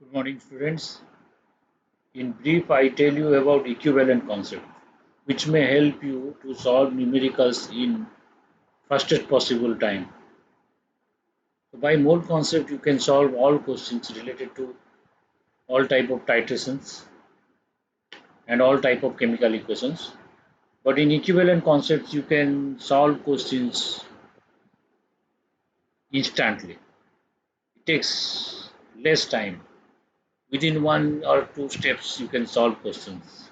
Good morning, students. In brief, I tell you about equivalent concept, which may help you to solve numericals in fastest possible time. So by mole concept, you can solve all questions related to all type of titrations and all type of chemical equations. But in equivalent concepts, you can solve questions instantly. It takes less time. Within one or two steps, you can solve questions.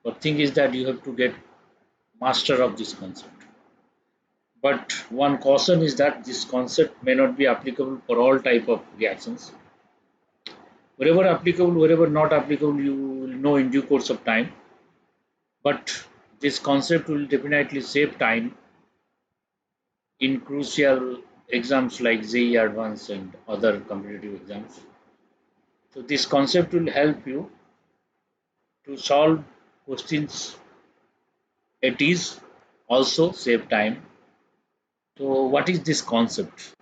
But thing is that you have to get master of this concept. But one caution is that this concept may not be applicable for all type of reactions. Wherever applicable, wherever not applicable, you will know in due course of time. But this concept will definitely save time in crucial exams like JEE Advanced and other competitive exams. So this concept will help you to solve questions at ease, also save time. So what is this concept?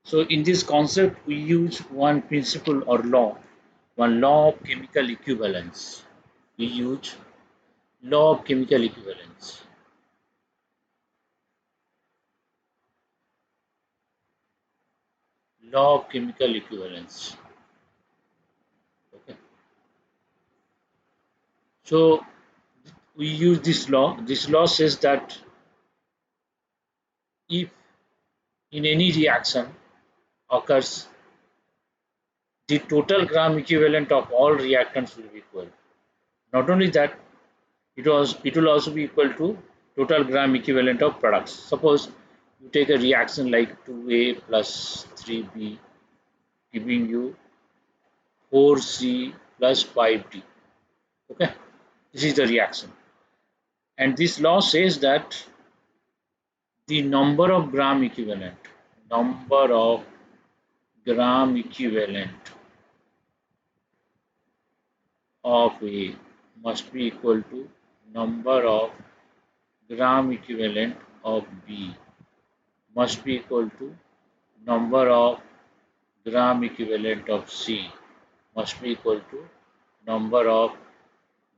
So in this concept, we use one principle or law, one law of chemical equivalence. We use law of chemical equivalence. Law of chemical equivalence. Okay. So we use this law. This law says that if in any reaction occurs, the total gram equivalent of all reactants will be equal. Not only that, it will also be equal to total gram equivalent of products. Suppose you take a reaction like 2A plus 3B giving you 4C plus 5D. Okay, this is the reaction. And this law says that the number of gram equivalent of A must be equal to number of gram equivalent of B must be equal to number of gram equivalent of C must be equal to number of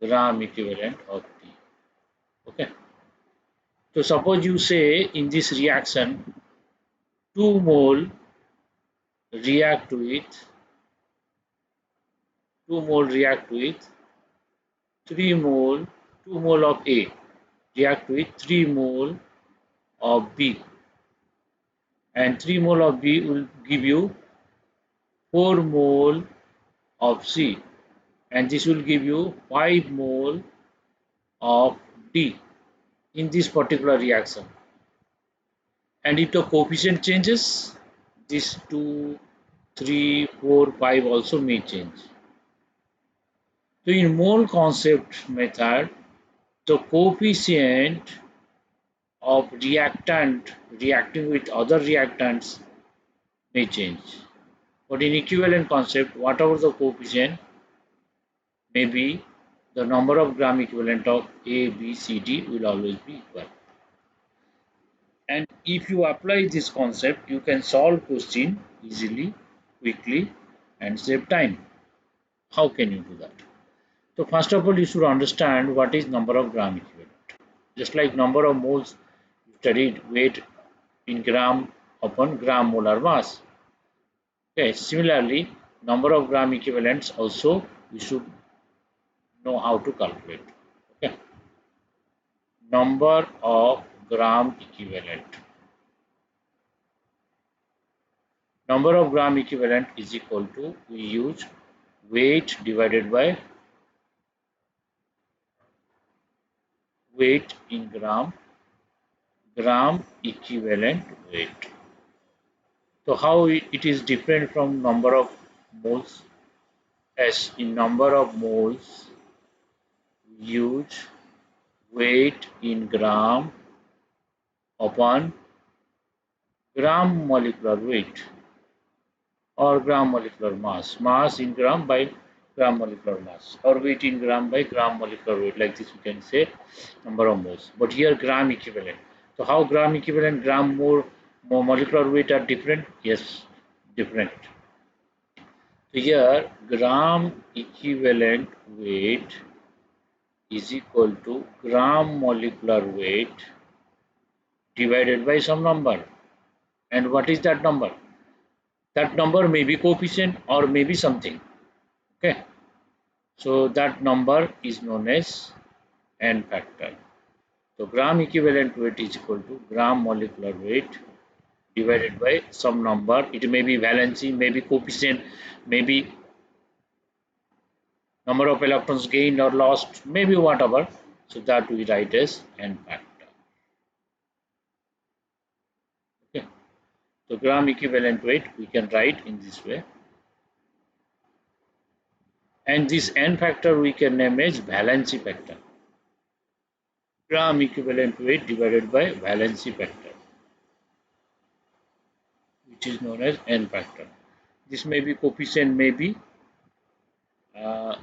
gram equivalent of D. Okay. So suppose you say in this reaction 2 mole react with 2 mole react with 3 mole 2 mole of A react with 3 mole of B, and 3 mole of B will give you 4 mole of C, and this will give you 5 mole of D in this particular reaction. And if the coefficient changes, this 2, 3, 4, 5 also may change. So in mole concept method, the coefficient of reactant reacting with other reactants may change. But in equivalent concept, whatever the coefficient may be, the number of gram equivalent of A, B, C, D will always be equal. And if you apply this concept, you can solve question easily, quickly, and save time. How can you do that? So first of all, you should understand what is number of gram equivalent. Just like number of moles, you studied weight in gram upon gram molar mass. Okay, similarly, number of gram equivalents also we should know how to calculate. Okay, number of gram equivalent. Number of gram equivalent is equal to, we use weight divided by weight in gram, gram equivalent weight. So how it is different from number of moles? As in number of moles, we use weight in gram upon gram molecular weight or gram molecular mass. Mass in gram by gram molecular mass, or weight in gram by gram molecular weight. Like this, we can say number of moles. But here gram equivalent. So how gram equivalent, gram more molecular weight are different? Yes, different. So here gram equivalent weight is equal to gram molecular weight divided by some number. And what is that number? That number may be coefficient or maybe something. Okay. So that number is known as n factor. So gram equivalent weight is equal to gram molecular weight divided by some number. It may be valency, maybe coefficient, maybe number of electrons gained or lost, maybe whatever. So that we write as n factor. Okay. So gram equivalent weight we can write in this way. And this n factor we can name as valency factor. Gram equivalent weight divided by valency factor, which is known as n factor. This may be coefficient, may be uh,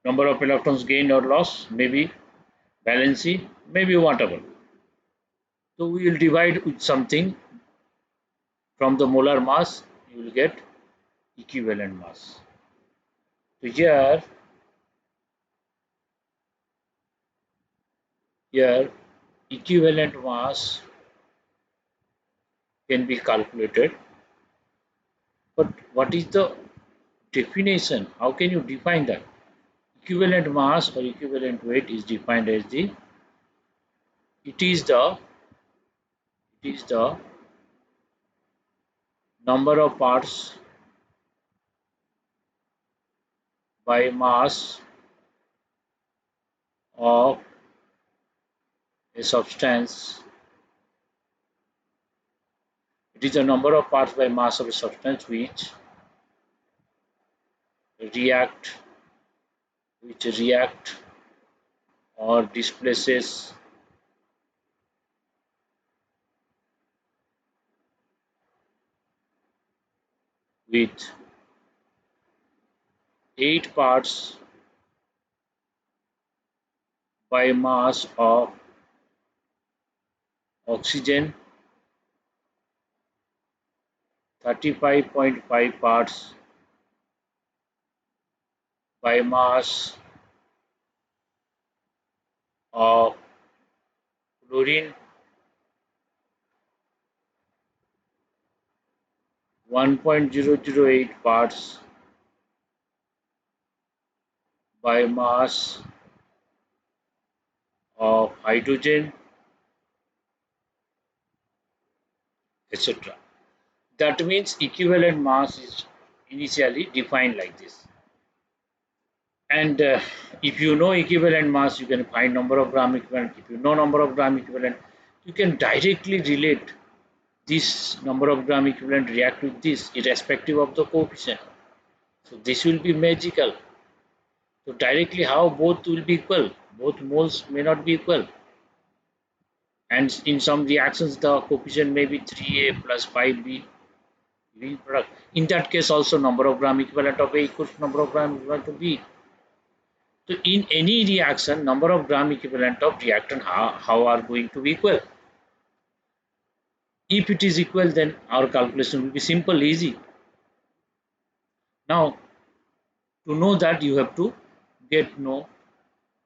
number of electrons gained or lost, maybe valency, maybe whatever. So we will divide with something from the molar mass, you will get equivalent mass. So here equivalent mass can be calculated, but what is the definition? How can you define that? Equivalent mass or equivalent weight is defined as it is the number of parts by mass of a substance. It is the number of parts by mass of a substance react which react or displaces with 8 parts by mass of oxygen, 35.5 parts by mass of chlorine, 1.008 parts by mass of hydrogen, etc. That means equivalent mass is initially defined like this. And if you know equivalent mass, you can find number of gram equivalent. If you know number of gram equivalent, you can directly relate this number of gram equivalent react with this irrespective of the coefficient. So this will be magical. So directly how both will be equal? Both moles may not be equal. And in some reactions, the coefficient may be 3a plus 5b product. In that case, also number of gram equivalent of A equals number of gram equivalent of B. So in any reaction, number of gram equivalent of reactant how are going to be equal? If it is equal, then our calculation will be simple, easy. Now, to know that, you have to know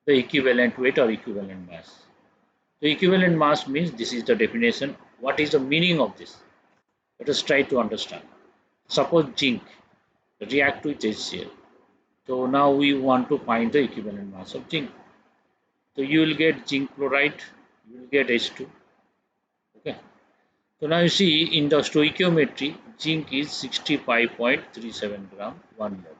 the equivalent weight or equivalent mass. The equivalent mass means this is the definition. What is the meaning of this? Let us try to understand. Suppose zinc react with HCl. So now we want to find the equivalent mass of zinc. So you will get zinc chloride, you will get H2. Okay. So now you see in the stoichiometry, zinc is 65.37 gram 1 mole.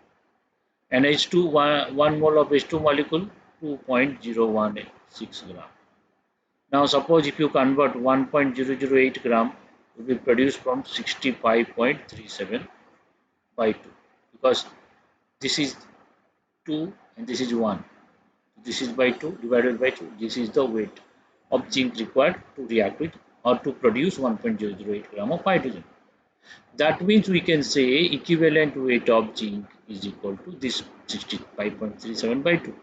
And H2, 1 mole of H2 molecule, 2.016 gram. Now suppose if you convert 1.008 gram will be produced from 65.37 by 2, because this is 2 and this is 1. This is by 2 divided by 2. This is the weight of zinc required to react with or to produce 1.008 gram of hydrogen. That means we can say equivalent weight of zinc is equal to this 65.37 by 2.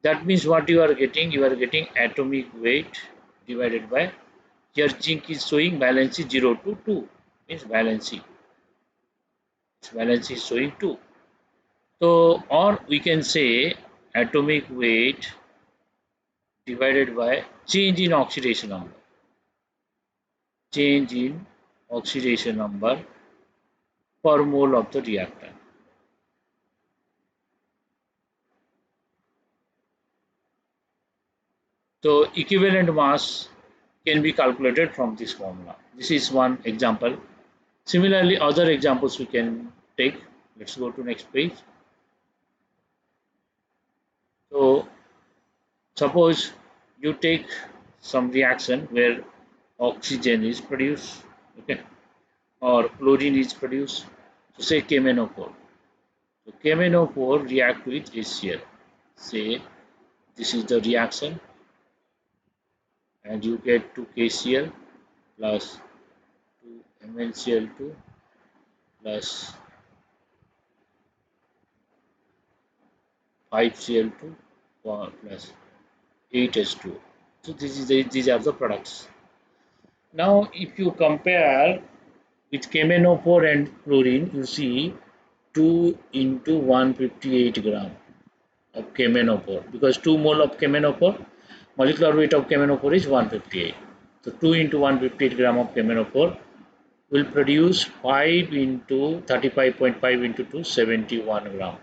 That means what you are getting atomic weight divided by, here zinc is showing valency 0 to 2. means valency. Its valency is showing 2. So, or we can say atomic weight divided by change in oxidation number. Change in oxidation number per mole of the reactant. So equivalent mass can be calculated from this formula. This is one example. Similarly, other examples we can take. Let's go to next page. So suppose you take some reaction where oxygen is produced, okay, or chlorine is produced. So say KMnO4. So KMnO4 react with HCl. Say this is the reaction, and you get 2 KCl plus 2 MnCl2 plus 5Cl2 plus 8H2. So these are the products. Now if you compare with KMnO4 and chlorine, you see 2 into 158 gram of KMnO4, because 2 mole of KMnO4, molecular weight of KMnO4 is 158. So 2 into 158 gram of KMnO4 will produce 5 into 35.5 into 2, 71 gram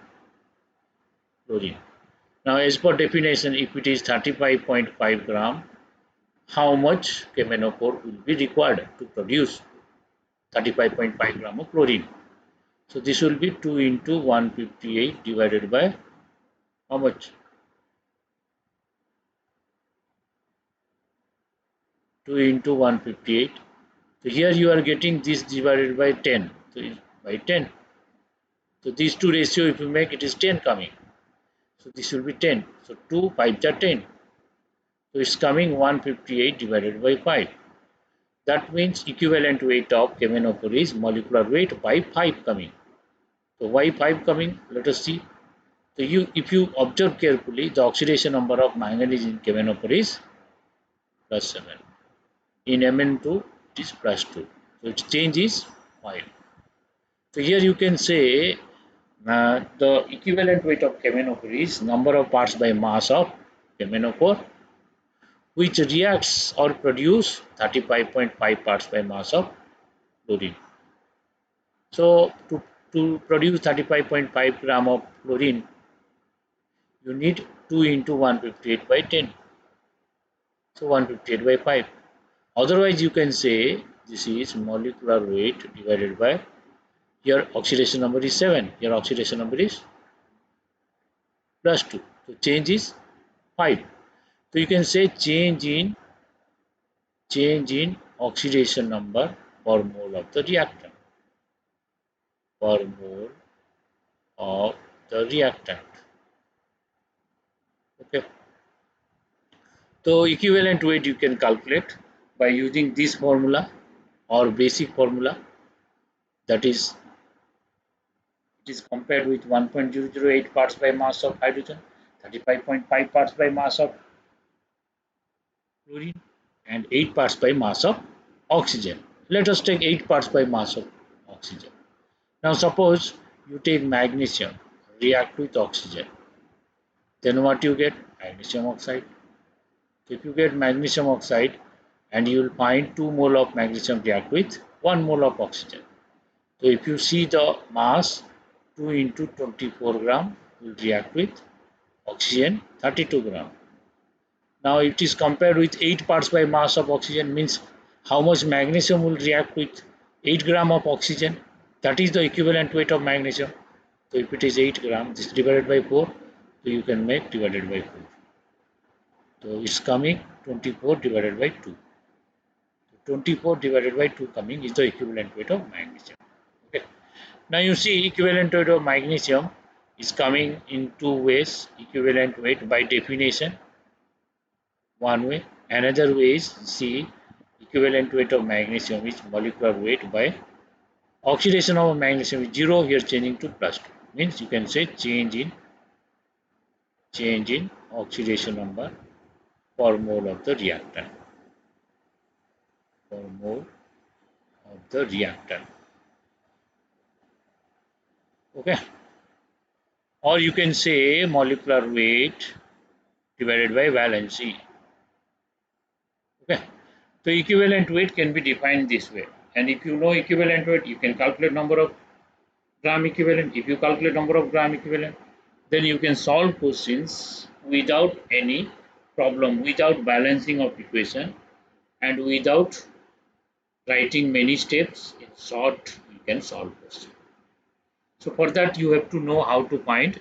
chlorine. Now as per definition, if it is 35.5 gram, how much KMnO4 will be required to produce 35.5 gram of chlorine? So this will be 2 into 158 divided by how much? 2 into 158. So here you are getting this divided by 10. So by 10. So these two ratio, if you make, it is 10 coming. So this will be 10. So 2 5 are 10. So it's coming 158 divided by 5. That means equivalent weight of KMnO4 is molecular weight by 5 coming. So why 5 coming? Let us see. So if you observe carefully, the oxidation number of manganese in KMnO4 is plus 7. In Mn2 it is plus 2. So its change is 5. So here you can say the equivalent weight of KMnO4 is number of parts by mass of KMnO4, which reacts or produce 35.5 parts by mass of chlorine. So to produce 35.5 gram of chlorine, you need 2 into 158 by 10. So 158 by 5. Otherwise, you can say this is molecular weight divided by, your oxidation number is 7, your oxidation number is plus 2. So change is 5. So you can say change in oxidation number per mole of the reactant. Per mole of the reactant. Okay. So equivalent weight you can calculate by using this formula or basic formula, that is, it is compared with 1.008 parts by mass of hydrogen, 35.5 parts by mass of chlorine, and 8 parts by mass of oxygen. Let us take 8 parts by mass of oxygen. Now suppose you take magnesium, react with oxygen. Then what you get? Magnesium oxide. If you get magnesium oxide, and you will find 2 mole of magnesium react with 1 mole of oxygen. So if you see the mass, 2 into 24 gram will react with oxygen 32 gram. Now it is compared with 8 parts by mass of oxygen, means how much magnesium will react with 8 gram of oxygen. That is the equivalent weight of magnesium. So if it is 8 gram, this divided by 4, so you can make divided by 4. So it's coming 24 divided by 2. 24 divided by 2 coming is the equivalent weight of magnesium. Okay. Now you see equivalent weight of magnesium is coming in two ways. Equivalent weight by definition, one way. Another way is, see, equivalent weight of magnesium is molecular weight by oxidation of magnesium is 0, here changing to plus 2. Means you can say change in oxidation number per mole of the reactant. Per mole of the reactant. Okay, or you can say molecular weight divided by valency. Okay, so equivalent weight can be defined this way, and if you know equivalent weight, you can calculate number of gram equivalent. If you calculate number of gram equivalent, then you can solve questions without any problem, without balancing of equation, and without writing many steps. In short, you can solve question. So for that, you have to know how to find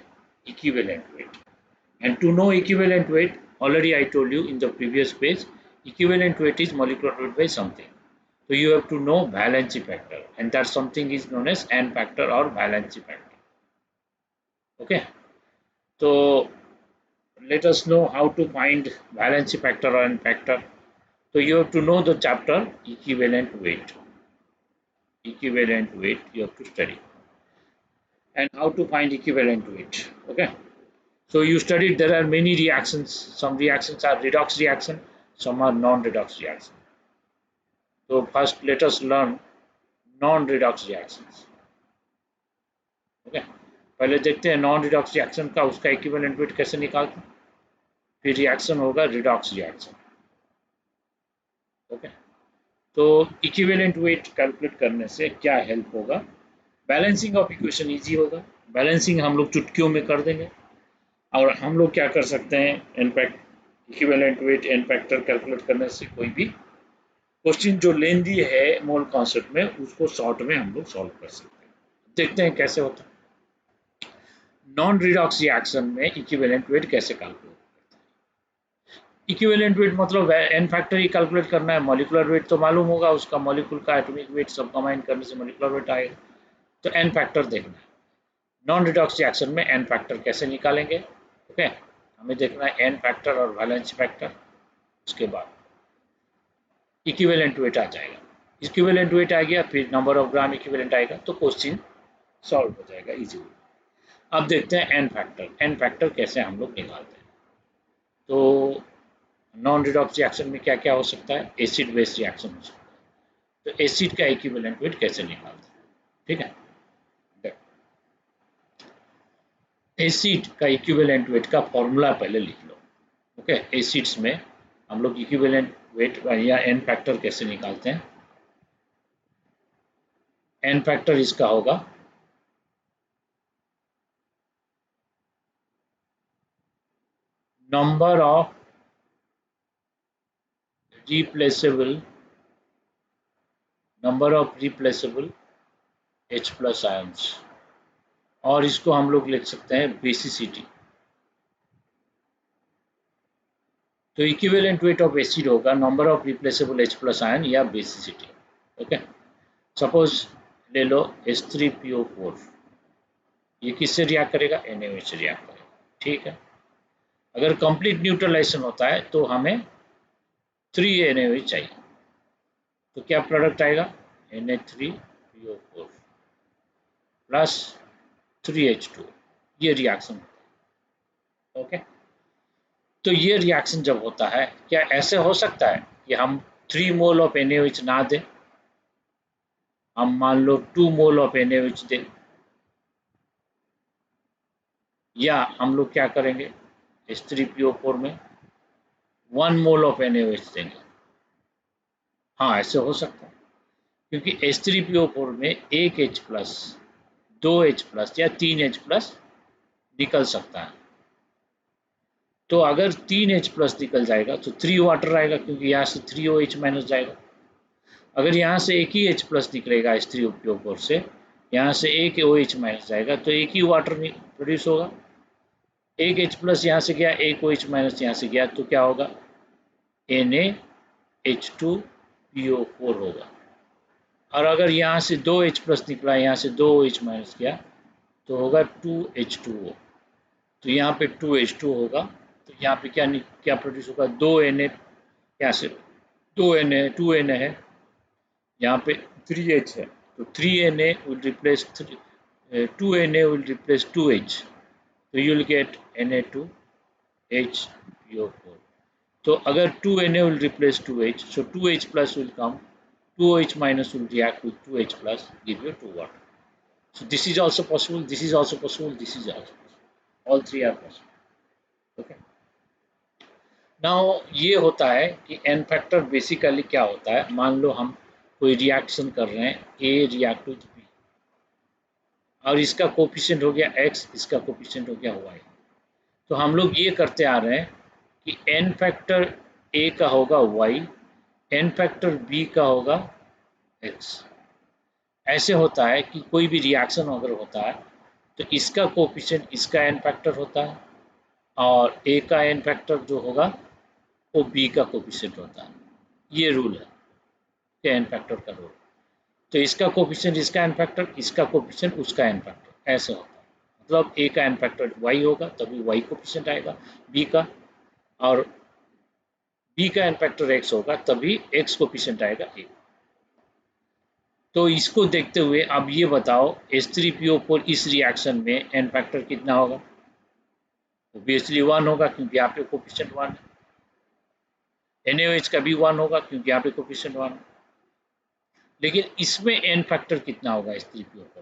equivalent weight. And to know equivalent weight, already I told you in the previous page, equivalent weight is molecular weight by something. So you have to know valency factor, and that something is known as N factor or valency factor. Okay, so let us know how to find valency factor or N factor. So you have to know the chapter equivalent weight. Equivalent weight you have to study, and how to find equivalent weight. Okay. So you studied there are many reactions. Some reactions are redox reaction, some are non-redox reaction. So first let us learn non-redox reactions. Okay, पहले देखते हैं non redox reaction का उसका equivalent weight कैसे निकालते हैं, फिर reaction होगा रिडॉक्स रिएक्शन. ओके, तो इक्विवेलेंट वेट कैलकुलेट करने से क्या हेल्प होगा, बैलेंसिंग ऑफ इक्वेशन इजी होगा. बैलेंसिंग हम लोग चुटकियों में कर देंगे, और हम लोग क्या कर सकते हैं, in fact equivalent weight n factor calculate करने से कोई भी क्वेश्चन जो लेंदी है मोल कॉन्सेप्ट में, उसको शॉर्ट में हम लोग सॉल्व कर सकते हैं. देखते हैं कैसे होता है. नॉन रिडॉक्स रिएक्शन में इक्विवेलेंट वेट कैसे कैलकुलेट करते हैं. इक्विवेलेंट वेट मतलब एन फैक्टर ही कैलकुलेट करना है. मॉलिक्यूलर वेट तो मालूम होगा, उसका मॉलिक्यूल का एटॉमिक वेट सब कंबाइन करने से मॉलिक्यूलर वेट आएगा. तो एन फैक्टर देखना है. नॉन रिडॉक्स रिएक्शन में एन फैक्टर कैसे निकालेंगे. ओके, हमें देखना है एन फैक्टर और वैलेंसी फैक्टर. उसके बाद इक्विवेलेंट वेट आ जाएगा. इक्विवेलेंट वेट आ गया, फिर नंबर ऑफ ग्राम इक्विवेलेंट आएगा, तो क्वेश्चन सॉल्व हो जाएगा इजीली. अब देखते हैं एन फैक्टर. एन फैक्टर कैसे हम लोग निकालते हैं. तो नॉन रिडॉक्स रिएक्शन में क्या क्या हो सकता है, एसिड बेस रिएक्शन हो सकता है. तो एसिड का इक्विवेलेंट वेट कैसे निकालते हैं. ठीक है, एसिड का इक्विवेलेंट वेट का फॉर्मूला पहले लिख लो. ओके, एसिड्स में हम लोग इक्विवेलेंट वेट या एन फैक्टर कैसे निकालते हैं. एन फैक्टर इसका होगा number of replaceable H plus ions, और इसको हम लोग लिख सकते हैं बेसिसिटी. तो इक्विवेलेंट वेट ऑफ एसिड होगा number of replaceable H plus ion या बेसिसिटी. ओके, सपोज ले लो H3PO4, ये किससे रिएक्ट करेगा, NaOH से रिएक्ट करेगा. ठीक है, अगर कंप्लीट न्यूट्रलाइजेशन होता है तो हमें 3 NaOH चाहिए. तो क्या प्रोडक्ट आएगा, Na3PO4 प्लस 3H2. ये रिएक्शन. ओके, तो ये रिएक्शन जब होता है, क्या ऐसे हो सकता है कि हम 3 मोल ऑफ NaOH ना दें, हम मान लो 2 मोल ऑफ NaOH दें, या हम लोग क्या करेंगे, H3PO4 में 1 मोल ऑफ NaOH देंगे. हाँ, ऐसे हो सकता है, क्योंकि H3PO4 में एक H प्लस, 2 H प्लस या 3 H प्लस निकल सकता है. तो अगर 3 H प्लस निकल जाएगा तो 3 वाटर आएगा, क्योंकि यहाँ से 3 OH माइनस जाएगा. अगर यहाँ से एक ही H प्लस निकलेगा H3PO4 से, यहाँ से एक OH माइनस जाएगा, तो एक ही वाटर प्रोड्यूस होगा. एक H प्लस यहाँ से गया, एक OH माइनस यहाँ से गया, तो क्या होगा, NaH2PO4 होगा. और अगर यहाँ से 2 H प्लस निकला, यहाँ से 2 OH माइनस गया, तो होगा 2H2O. तो यहाँ पे 2H2 होगा. तो यहाँ पे क्या प्रोड्यूस होगा, 2 Na, यहाँ से 2 Na है, यहाँ पे 3H है, तो 3Na will replace 2Na will replace 2H, तो you will get Na2HPO4. तो अगर 2Na will replace 2H, so 2H plus will come 2OH minus will react with 2H plus, give you 2 water. So this is also possible, this is also possible, this is also possible. All three are possible. Okay. Now ये होता है कि N factor basically क्या होता है, मान लो हम कोई रिएक्शन कर रहे हैं, ए रिएक्ट विथ बी, और इसका कोफिशिएंट हो गया एक्स, इसका कोफिशिएंट हो गया वाई। तो हम लोग ये करते आ रहे हैं कि एन फैक्टर ए का होगा वाई, एन फैक्टर बी का होगा एक्स। ऐसे होता है कि कोई भी रिएक्शन अगर होता है तो इसका कोफिशिएंट इसका एन फैक्टर होता है, और ए का एन फैक्टर जो होगा वो बी का कोफिशिएंट होता है। ये रूल है कि एन फैक्टर का रूल। तो इसका कोफिशिएंट इसका एन फैक्टर, इसका कोफिशिएंट उसका एन फैक्टर, ऐसे होता है। मतलब ए का एन फैक्टर वाई होगा तभी वाई कोफिशिएंट आएगा बी का, और बी का एन फैक्टर एक्स होगा तभी एक्स कोफिशिएंट आएगा ए। तो इसको देखते हुए अब ये बताओ H3PO4 इस रिएक्शन में एन फैक्टर कितना होगा? ऑब्वियसली 1 होगा क्योंकि यहाँ पे कोफिशिएंट 1 है। NaOH का भी 1 होगा क्योंकि यहाँ पे कोफिशिएंट 1 है। लेकिन इसमें एन फैक्टर कितना होगा H3PO4 का?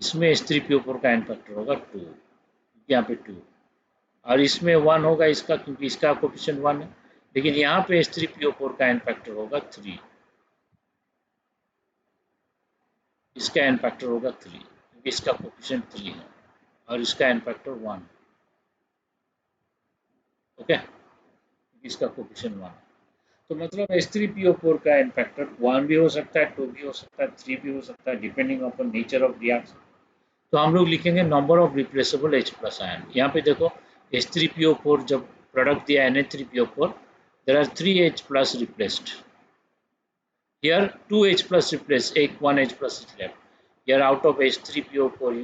इसमें H3PO4 का एन फैक्टर होगा 2, यहाँ पे 2, और इसमें 1 होगा इसका क्योंकि इसका कोफिशिएंट 1 है। लेकिन यहाँ पे H3PO4 का एन फैक्टर होगा 3, इसका एन फैक्टर होगा 3 क्योंकि इसका कोफिशिएंट 3 है और इसका एन फैक्टर 1। ओके, इसका कोफिशिएंट 1। तो मतलब H3PO4 का एन फैक्टर 1 भी हो सकता है, 2 भी हो सकता है, 3 भी हो सकता है, depending upon nature of reaction. तो हम लोग लिखेंगे number of replaceable H plus ion. यहाँ पे देखो H3PO4 जब प्रोडक्ट दिया Na3PO4, there are 3H plus replaced. Here 2H plus replaced, 1H plus is left. Here out of H3PO4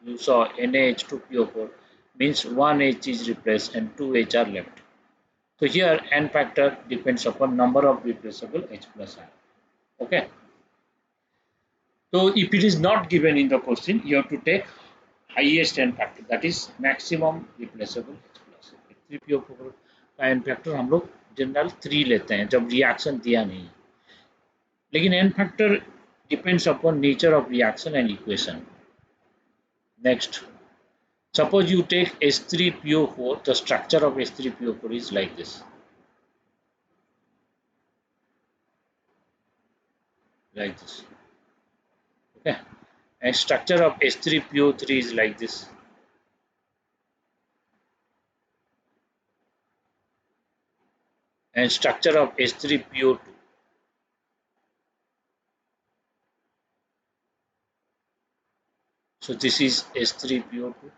you saw NaH2PO4 means 1H is replaced and 2H are left. So here n factor depends upon number of replaceable H plus ion. Okay. So if it is not given in the question, you have to take highest n factor, that is maximum replaceable H plus. H3PO4 का n factor हम लोग general 3 लेते हैं जब reaction दिया नहीं। लेकिन n factor depends upon nature of reaction and equation. Next, suppose you take H3PO4, the structure of H3PO4 is like this. Like this. Okay. And structure of H3PO3 is like this. And structure of H3PO2. So this is H3PO2.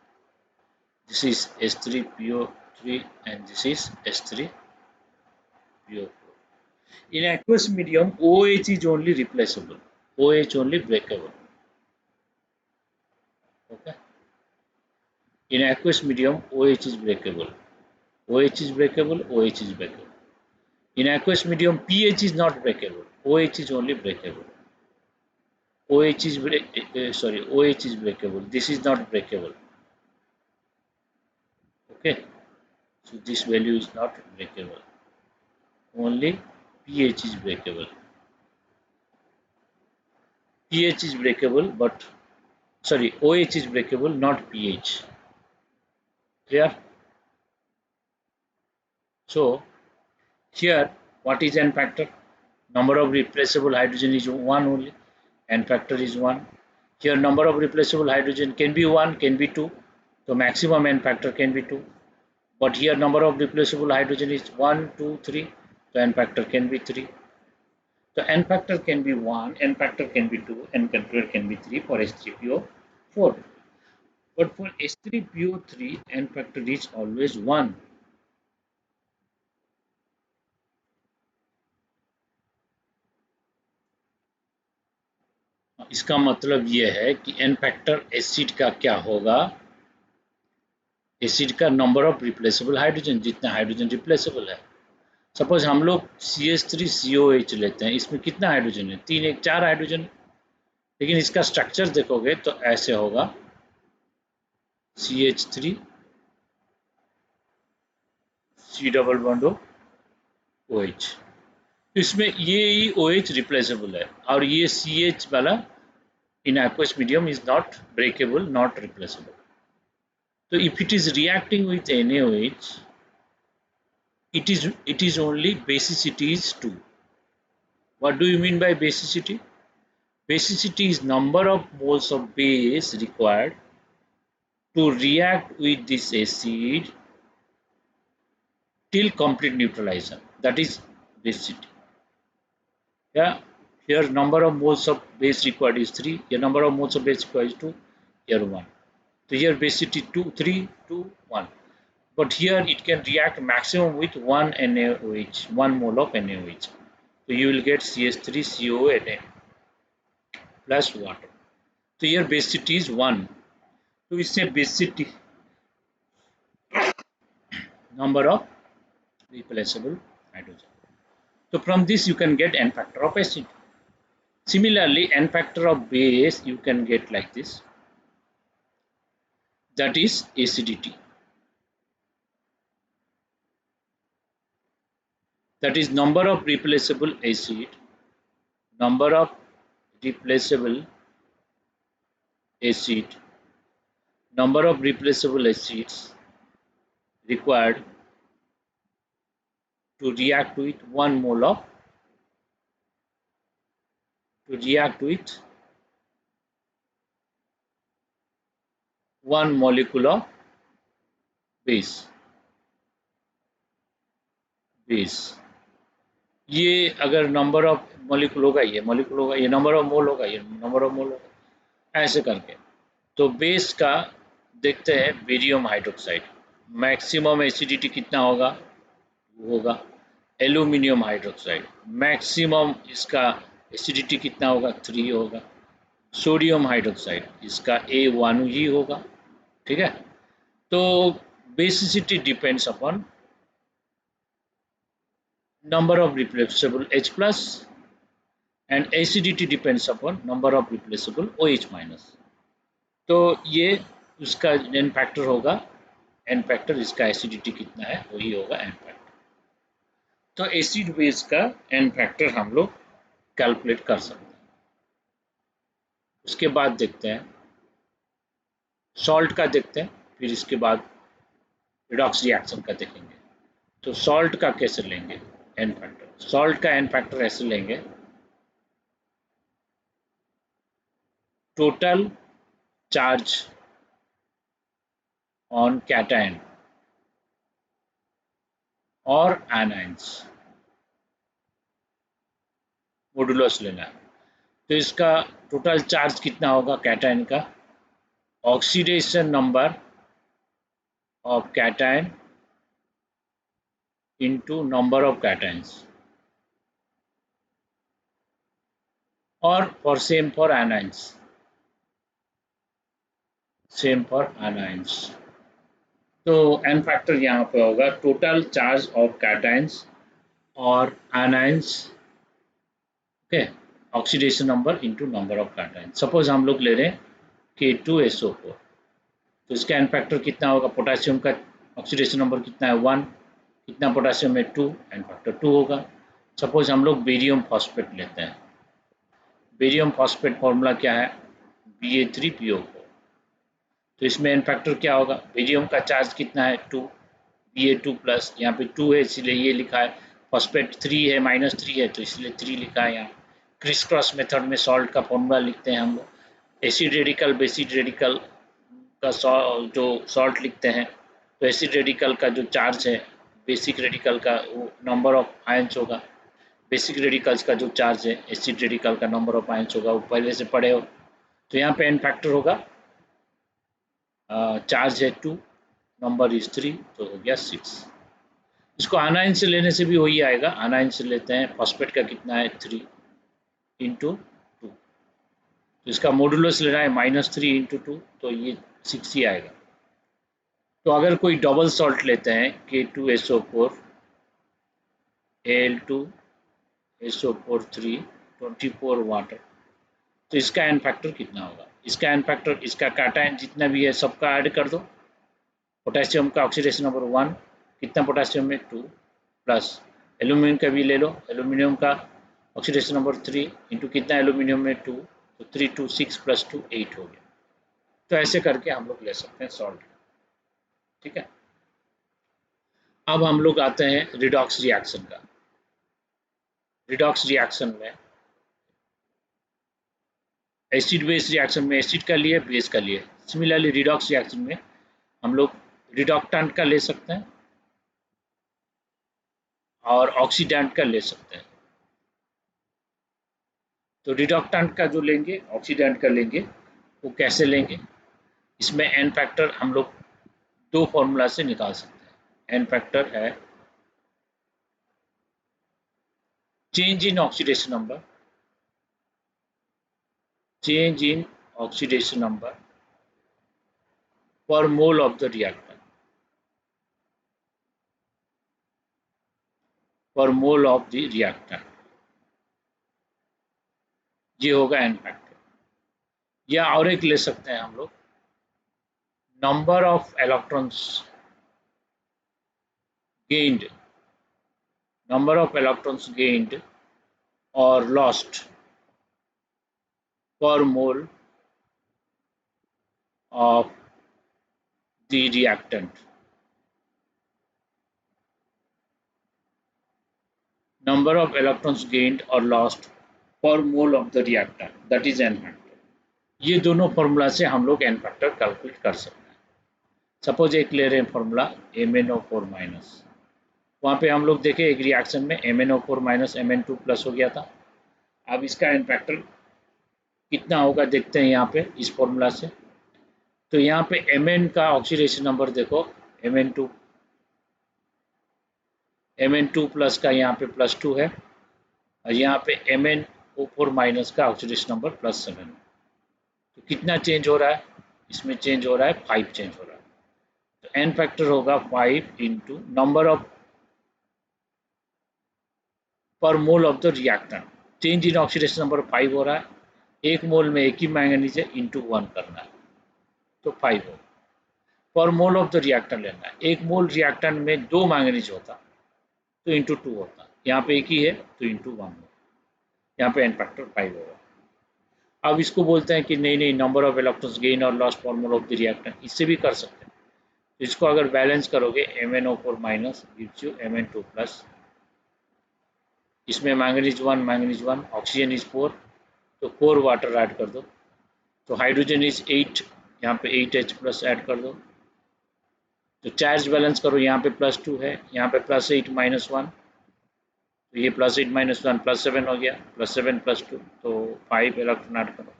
This is H3PO3 and this is H3PO4. In aqueous medium, OH is only replaceable. OH only breakable. Okay. In aqueous medium, OH is breakable. OH is breakable, OH is breakable. In aqueous medium, pH is not breakable. OH is only breakable. OH is OH is breakable. This is not breakable. Okay. So this value is not breakable. Only pH is breakable. pH is breakable, but OH is breakable, not pH. Clear? So here, what is n factor? Number of replaceable hydrogen is 1 only. N factor is 1. Here number of replaceable hydrogen can be 1, can be 2. So maximum n factor can be 2. But here number of replaceable hydrogen is 1, 2, 3. So n factor can be 3. So n factor can be 1, n factor can be 2, n factor can be 3 for H3PO4. But for H3PO3, n factor is always 1. इसका मतलब ये है कि n factor acid का क्या होगा? Acid का number of replaceable hydrogen, जितना हाइड्रोजन रिप्लेसेबल है। सपोज हम लोग CH3COH लेते हैं, इसमें कितना हाइड्रोजन है? 3 1 4 हाइड्रोजन। लेकिन इसका स्ट्रक्चर देखोगे तो ऐसे होगा CH3 C double bond OH। इसमें ये ही OH रिप्लेसेबल है और ये CH वाला in aqueous medium is not breakable, not replaceable. So if it is reacting with NaOH, it is only basicity is 2. What do you mean by basicity? Basicity is number of moles of base required to react with this acid till complete neutralization. That is basicity. Yeah, here number of moles of base required is 3. Here number of moles of base required is 2. Here 1. So here basicity 2, 3, 2, 1. But here it can react maximum with 1 NaOH, 1 mole of NaOH. So you will get CH3CONA plus water. So here basicity is 1. So we say basicity number of replaceable hydrogen. So from this you can get N factor of acid. Similarly, N factor of base you can get like this. That is acidity. That is number of replaceable acid, number of replaceable acid, number of replaceable acids required to react with 1 mole of to react with 1 molecule of base. ये अगर number of molecule होगा, ये molecule होगा, ये number of mole होगा, ये number of mole होगा, ऐसे करके. तो बेस का देखते हैं बेरियम हाइड्रोक्साइड. मैक्सिमम एसिडिटी कितना होगा, वो होगा एल्यूमिनियम हाइड्रोक्साइड. मैक्सिमम इसका एसिडिटी कितना होगा, 3 होगा. सोडियम हाइड्रोक्साइड इसका A1 ही होगा. ठीक है. तो basicity depends upon number of replaceable H plus and acidity depends upon number of replaceable OH minus. तो ये उसका N फैक्टर होगा. N फैक्टर इसका एसिडिटी कितना है वही होगा N फैक्टर. तो एसिड बेस का N फैक्टर हम लोग कैलकुलेट कर सकते हैं. उसके बाद देखते हैं सॉल्ट का देखते हैं, फिर इसके बाद रिडॉक्स रिएक्शन का देखेंगे. तो सॉल्ट का कैसे लेंगे N फैक्टर. सॉल्ट का N फैक्टर ऐसे लेंगे, टोटल चार्ज ऑन कैटायन और एनाइंस मोडुलस लेना है. तो इसका टोटल चार्ज कितना होगा कैटायन का, oxidation number of cation into number of cations, और for same for anions, same for anions. तो एन फैक्टर यहाँ पे होगा टोटल चार्ज ऑफ कैटायंस और anions. Okay, oxidation number into number of cations. Suppose हम लोग ले रहे हैं K2SO4. तो इसका एन फैक्टर कितना होगा, पोटेशियम का ऑक्सीडेशन नंबर कितना है 1, कितना पोटेशियम है 2, एन फैक्टर 2 होगा. सपोज हम लोग बेरियम फॉस्फेट लेते हैं. बेरियम फॉस्फेट फॉर्मूला क्या है, Ba3PO4. तो इसमें एन फैक्टर क्या होगा, बेरियम का चार्ज कितना है 2, Ba2 प्लस, यहाँ पे 2 है इसलिए ये लिखा है. फॉस्फेट 3 है, -3 है तो इसलिए 3 लिखा है यहाँ. क्रिस क्रॉस मेथड में सॉल्ट का फॉर्मूला लिखते हैं हम लोग. एसिड रेडिकल बेसिड रेडिकल का जो सॉल्ट लिखते हैं, तो एसिड रेडिकल का जो चार्ज है बेसिक रेडिकल का वो नंबर ऑफ आयंस होगा. बेसिक रेडिकल्स का जो चार्ज है एसिड रेडिकल का नंबर ऑफ आयंस होगा, वो पहले से पढ़े हो. तो यहाँ पे एन फैक्टर होगा, चार्ज है 2, नंबर इज 3, तो हो गया 6. इसको आनाइन से लेने से भी वही आएगा. आनाइन से लेते हैं, फॉस्फेट का कितना है 3 इंटू 2, तो इसका मॉडुलस लेना है -3 इंटू 2, तो ये 6 ही आएगा. तो अगर कोई डबल सॉल्ट लेते हैं K2SO4 Al2SO4 3 24 वाटर, तो इसका एन फैक्टर कितना होगा. इसका एन फैक्टर इसका कैटायन जितना भी है सबका ऐड कर दो. पोटेशियम का ऑक्सीडेशन नंबर 1, कितना पोटेशियम में 2, प्लस एल्यूमिनियम का भी ले लो, एल्यूमिनियम का ऑक्सीडेशन नंबर 3 इंटू कितना एल्यूमिनियम में 2, तो 3 2 6 प्लस 2 8 हो गया। तो ऐसे करके हम लोग ले सकते हैं सॉल्ट। ठीक है, अब हम लोग आते हैं रिडॉक्स रिएक्शन का। रिडॉक्स रिएक्शन में एसिड बेस रिएक्शन में एसिड का लिए, बेस का लिए। सिमिलरली रिडॉक्स रिएक्शन में हम लोग रिडक्टेंट का ले सकते हैं और ऑक्सीडेंट का ले सकते हैं। तो रिडक्टेंट का जो लेंगे, ऑक्सीडेंट का लेंगे, वो कैसे लेंगे? इसमें एन फैक्टर हम लोग दो फॉर्मूला से निकाल सकते हैं। एन फैक्टर है change in oxidation number, change in oxidation number पर मोल ऑफ द रिएक्टेंट, पर मोल ऑफ द रिएक्टेंट, ये होगा एन फैक्टर। या और एक ले सकते हैं हम लोग, number of electrons gained, number of electrons gained or lost per mole of the reactant. Number of electrons gained or lost per mole of the reactant, that is n factor. ये दोनों फॉर्मूला से हम लोग n factor calculate कर सकते हैं। Suppose एक ले रहे हैं फॉर्मूला MnO4 माइनस, वहाँ पे हम लोग देखें एक रिएक्शन में MnO4 माइनस Mn2 प्लस हो गया था। अब इसका n फैक्टर कितना होगा देखते हैं यहाँ पे इस फॉर्मूला से। तो यहाँ पे Mn का ऑक्सीडेशन नंबर देखो, Mn2 प्लस का यहाँ पे +2 है और यहाँ पे MnO4 माइनस का ऑक्सीडेशन नंबर +7। तो कितना चेंज हो रहा है? इसमें चेंज हो रहा है 5 चेंज हो रहा है। तो एन फैक्टर होगा 5 इंटू नंबर ऑफ पर mole of the reactant. Change in oxidation number 5 हो रहा है, एक मोल में एक ही मैंगनीज है, इंटू 1 करना है, तो 5 होगा। पर मोल ऑफ द रिएक्टेंट लेना है, एक मोल रिएक्टेंट में 2 मैंगनीज होता तो इंटू 2 होता, यहाँ पे एक ही है तो इंटू 1 होगा, यहाँ पे एन फैक्टर 5 होगा। अब इसको बोलते हैं कि नहीं नहीं, नंबर ऑफ इलेक्ट्रॉन्स गेन और लॉस पर मोल ऑफ द रिएक्टेंट, इससे भी कर सकते हैं। तो इसको अगर बैलेंस करोगे MnO4 minus gives you Mn2 plus, इसमें मैंगनीज 1 ऑक्सीजन इज 4, तो 4 वाटर ऐड कर दो, तो हाइड्रोजन इज 8, यहाँ पे 8H प्लस ऐड कर दो, तो चार्ज बैलेंस करो, यहाँ पे +2 है, यहाँ पे +8 -1, तो ये +8 -1 +7 हो गया, +7 +2, तो 5 इलेक्ट्रॉन ऐड करो।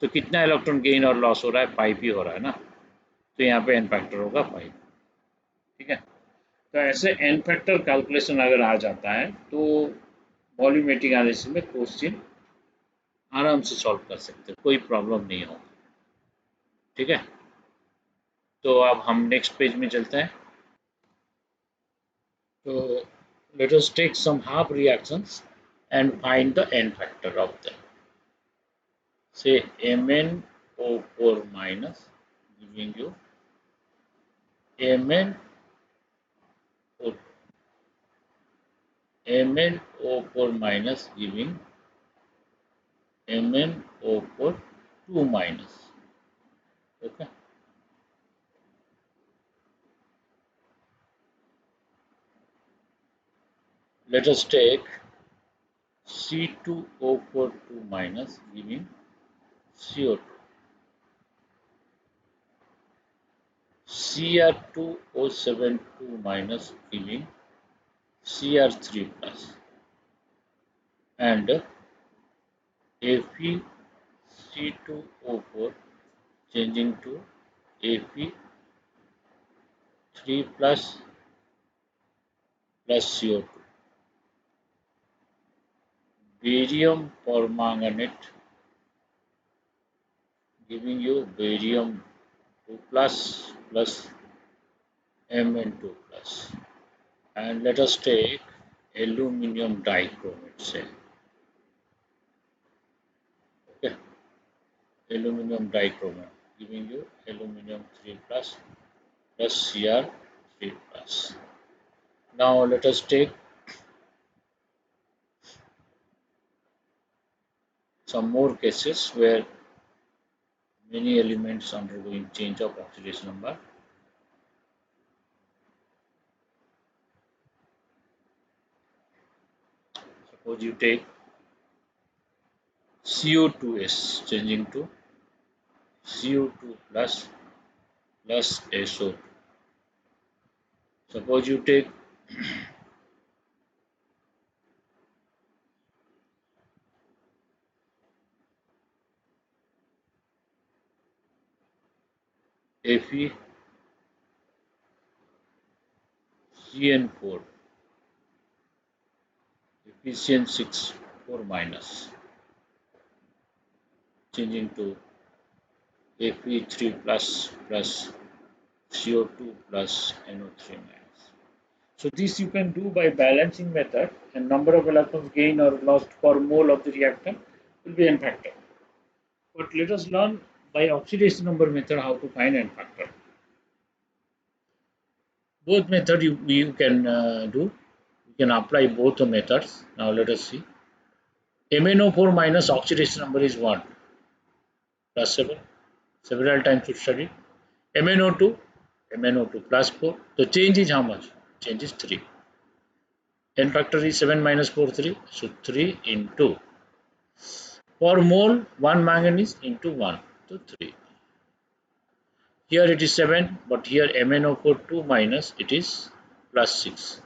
तो कितना इलेक्ट्रॉन गेन और लॉस हो रहा है? 5 ही हो रहा है ना, तो यहाँ पे एन फैक्टर होगा 5। ठीक है, तो ऐसे एन फैक्टर कैलकुलेशन अगर आ जाता है तो वॉल्यूमेट्रिक एनालिसिस में क्वेश्चन आराम से सॉल्व कर सकते हैं, कोई प्रॉब्लम नहीं होगा। ठीक है, तो अब हम नेक्स्ट पेज में चलते हैं। तो let us take some half reactions and find the n factor of them. Say MnO4 minus giving you MnO MnO4 minus giving MnO4 2 minus. Okay. Let us take C2O4 2 minus giving CO2. Cr2O7 2 minus giving Cr3 plus, and FeC2O4 changing to Fe3 plus CO2. Barium permanganate giving you barium 2 plus Mn2 plus. And let us take aluminum dichromate, say. Okay, aluminum dichromate giving you aluminum 3 plus Cr3 plus. Now let us take some more cases where many elements undergoing change of oxidation number. Suppose you take CO2s changing to CO2 plus SO2. Suppose you take FeCN4, FeCN6, 4 minus, changing to Fe3 plus CO2 plus NO3 minus. So this you can do by balancing method, and number of electrons gained or lost per mole of the reactant will be n factor. But let us learn by oxidation number method how to find n factor. Both method you can do. You can apply both the methods. Now let us see. MnO4 minus oxidation number is 1 plus 7. Several times we studied. MnO2 plus 4. The change is how much? Change is 3. N factor is 7 minus 4, 3. So 3 into. Per mole, 1 manganese into 1. So 3. Here it is 7, but here MnO4 2 minus it is plus 6.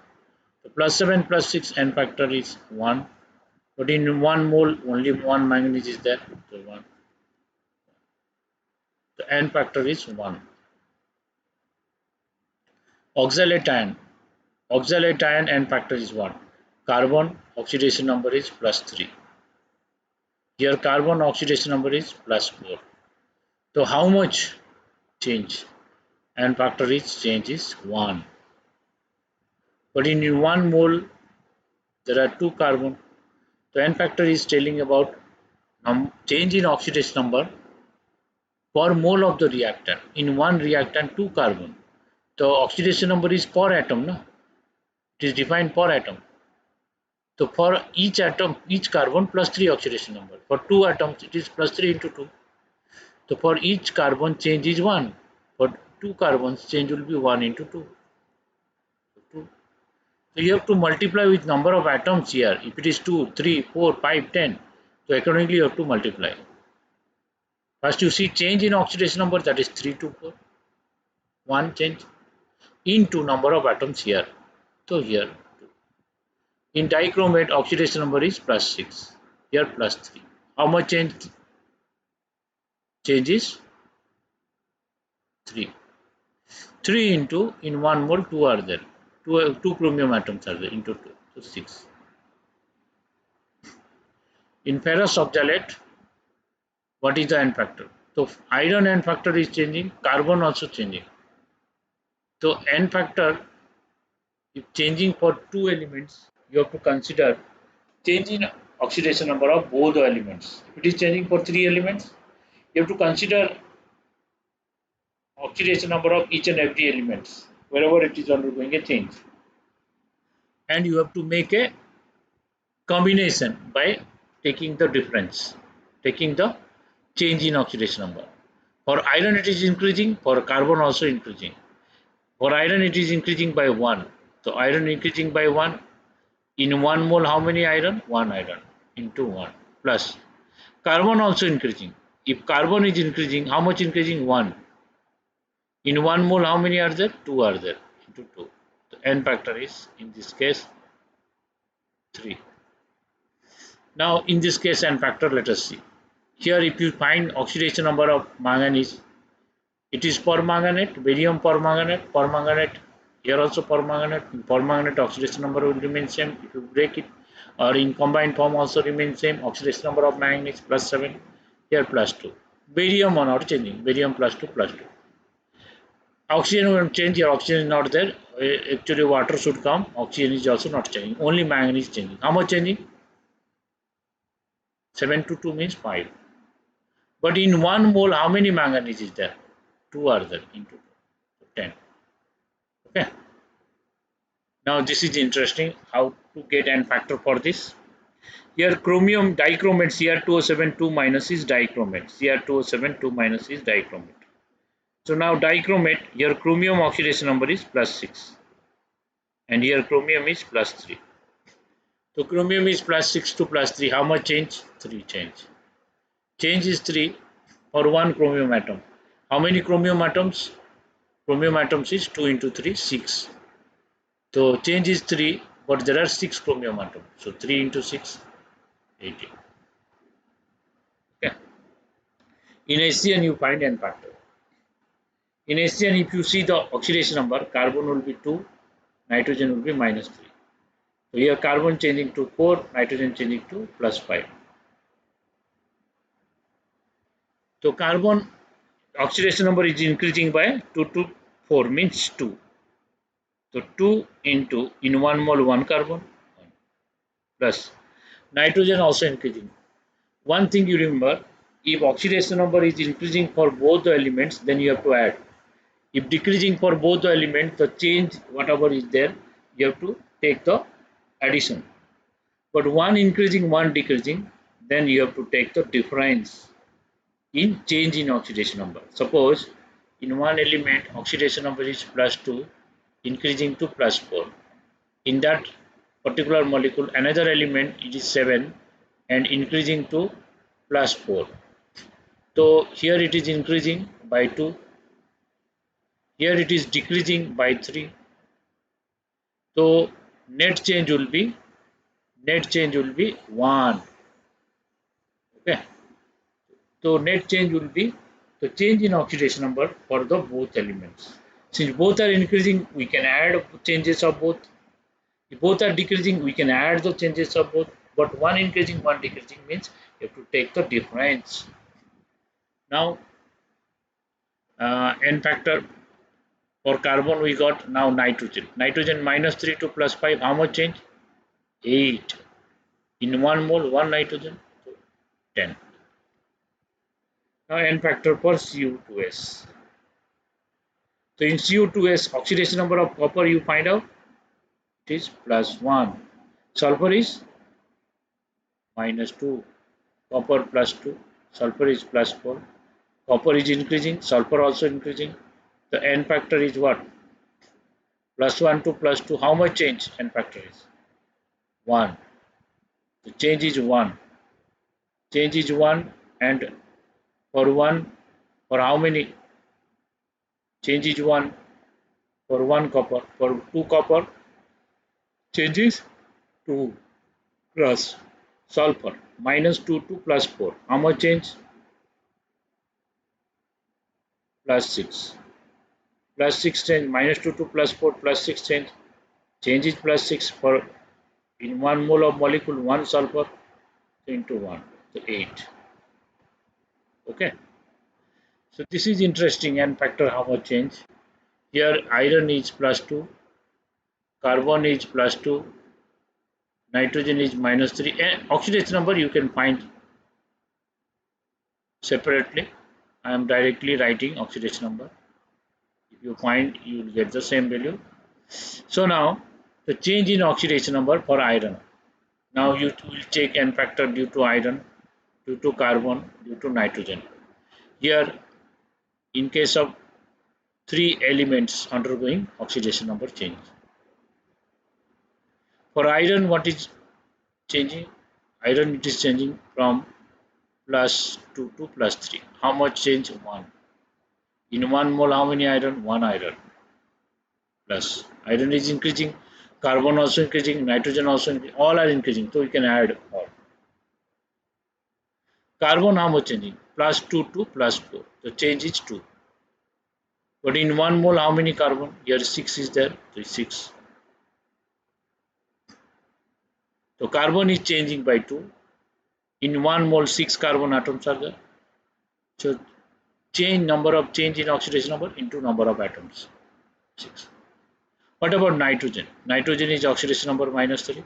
So plus 7 plus 6 N factor is 1. But in 1 mole only 1 manganese is there. So 1. The N factor is 1. Oxalate ion. Oxalate ion N factor is 1. Carbon oxidation number is plus 3. Here carbon oxidation number is plus 4. So how much change? N factor is change is 1. But in 1 mole there are 2 carbon. So N factor is telling about change in oxidation number per mole of the reactant. In one reactant 2 carbon. The oxidation number is per atom. No? It is defined per atom. So for each atom, each carbon plus 3 oxidation number. For 2 atoms, it is plus 3 into 2. So for each carbon, change is 1. For 2 carbons, change will be 1 into 2. So you have to multiply with number of atoms here. If it is 2, 3, 4, 5, 10, so accordingly you have to multiply. First you see change in oxidation number, that is 3 to 4. 1 change into number of atoms here. So here in dichromate oxidation number is plus 6. Here plus 3. How much change? Change is 3. 3 into in 1 mole 2 are there. 2 chromium atoms are there into 2. So 6. In ferrous oxalate, what is the N factor? So iron N factor is changing, carbon also changing. So N factor, if changing for 2 elements, you have to consider change in oxidation number of both the elements. If it is changing for 3 elements, you have to consider oxidation number of each and every elements wherever it is undergoing a change. And you have to make a combination by taking the difference, taking the change in oxidation number. For iron it is increasing, for carbon also increasing. For iron it is increasing by 1. So iron increasing by 1. In 1 mole how many iron? 1 iron into 1 plus. Carbon also increasing. If carbon is increasing, how much increasing? 1. In 1 mole how many are there? 2 are there into 2. The N factor is in this case 3. Now in this case N factor, let us see. Here if you find oxidation number of manganese, it is permanganate, barium permanganate, here also permanganate oxidation number will remain same if you break it, or in combined form also remain same, oxidation number of manganese plus 7, here plus 2. Barium are not changing, barium plus 2 plus 2. Oxygen will change, here oxygen is not there, actually water should come, oxygen is also not changing, only manganese changing. How much changing? 7 to 2 means 5. But in 1 mole, how many manganese is there? 2 are there into 2. So 10. Okay. Now this is interesting how to get N factor for this. Here chromium dichromate Cr2O7 2 minus is dichromate. Cr2O7 2 minus is dichromate. So now dichromate, here chromium oxidation number is +6 and here chromium is +3. So chromium is +6 to +3. How much change? 3 change. Change is 3 for one chromium atom. How many chromium atoms? Chromium atoms is 2 into 3, 6. So change is 3, but there are 6 chromium atoms. So 3 into 6, 18. Okay. In HCN you find n factor. In HCN if you see the oxidation number, carbon will be 2, nitrogen will be -3. So here carbon changing to 4, nitrogen changing to +5. So carbon oxidation number is increasing by 2 to 4 means 2. So 2 into in 1 mole 1 carbon plus nitrogen also increasing. One thing you remember, if oxidation number is increasing for both the elements, then you have to add. If decreasing for both the elements, the change whatever is there, you have to take the addition. But one increasing, one decreasing, then you have to take the difference in change in oxidation number. Suppose in one element oxidation number is +2, increasing to +4. In that particular molecule, another element it is 7 and increasing to +4. So here it is increasing by 2. Here it is decreasing by 3. So net change will be 1. Okay. So net change will be the change in oxidation number for the both elements. Since both are increasing, we can add changes of both. If both are decreasing, we can add the changes of both. But one increasing, one decreasing means you have to take the difference. Now, n factor for carbon we got now nitrogen. Nitrogen -3 to +5. How much change? 8. In 1 mole, 1 nitrogen, so 10. Now n factor for Cu2s. So in Cu2s, oxidation number of copper you find out it is +1. Sulfur is -2. Copper +2. Sulfur is +4. Copper is increasing. Sulfur also increasing. The n factor is what? +1 to +2. How much change? N factor is 1. The change is 1. Change is 1 and for 1 for how many? Change is 1 for 1 copper. For 2 copper change is 2 plus sulfur -2 to +4. How much change? +6. +6 change -2 to +4 +6 change. Change is +6 for in 1 mole of molecule 1 sulfur into 1, so 8. Okay. So this is interesting n factor how much change. Here iron is +2, carbon is +2, nitrogen is -3, and oxidation number you can find separately. I am directly writing oxidation number. If you find, you will get the same value. So now the change in oxidation number for iron. Now you will check n factor due to iron, due to carbon, due to nitrogen. Here in case of 3 elements undergoing oxidation number change. For iron, what is changing? Iron it is changing from +2 to +3. How much change? 1. In 1 mole, how many iron? 1 iron. Plus iron is increasing, carbon also increasing, nitrogen also increasing, all are increasing. So we can add all. Carbon how much changing? +2 to +4. The change is 2. But in 1 mole, how many carbon? Here 6 is there, so 6. So carbon is changing by 2. In 1 mole, 6 carbon atoms are there. So change in oxidation number into number of atoms. 6. What about nitrogen? Nitrogen is oxidation number -3.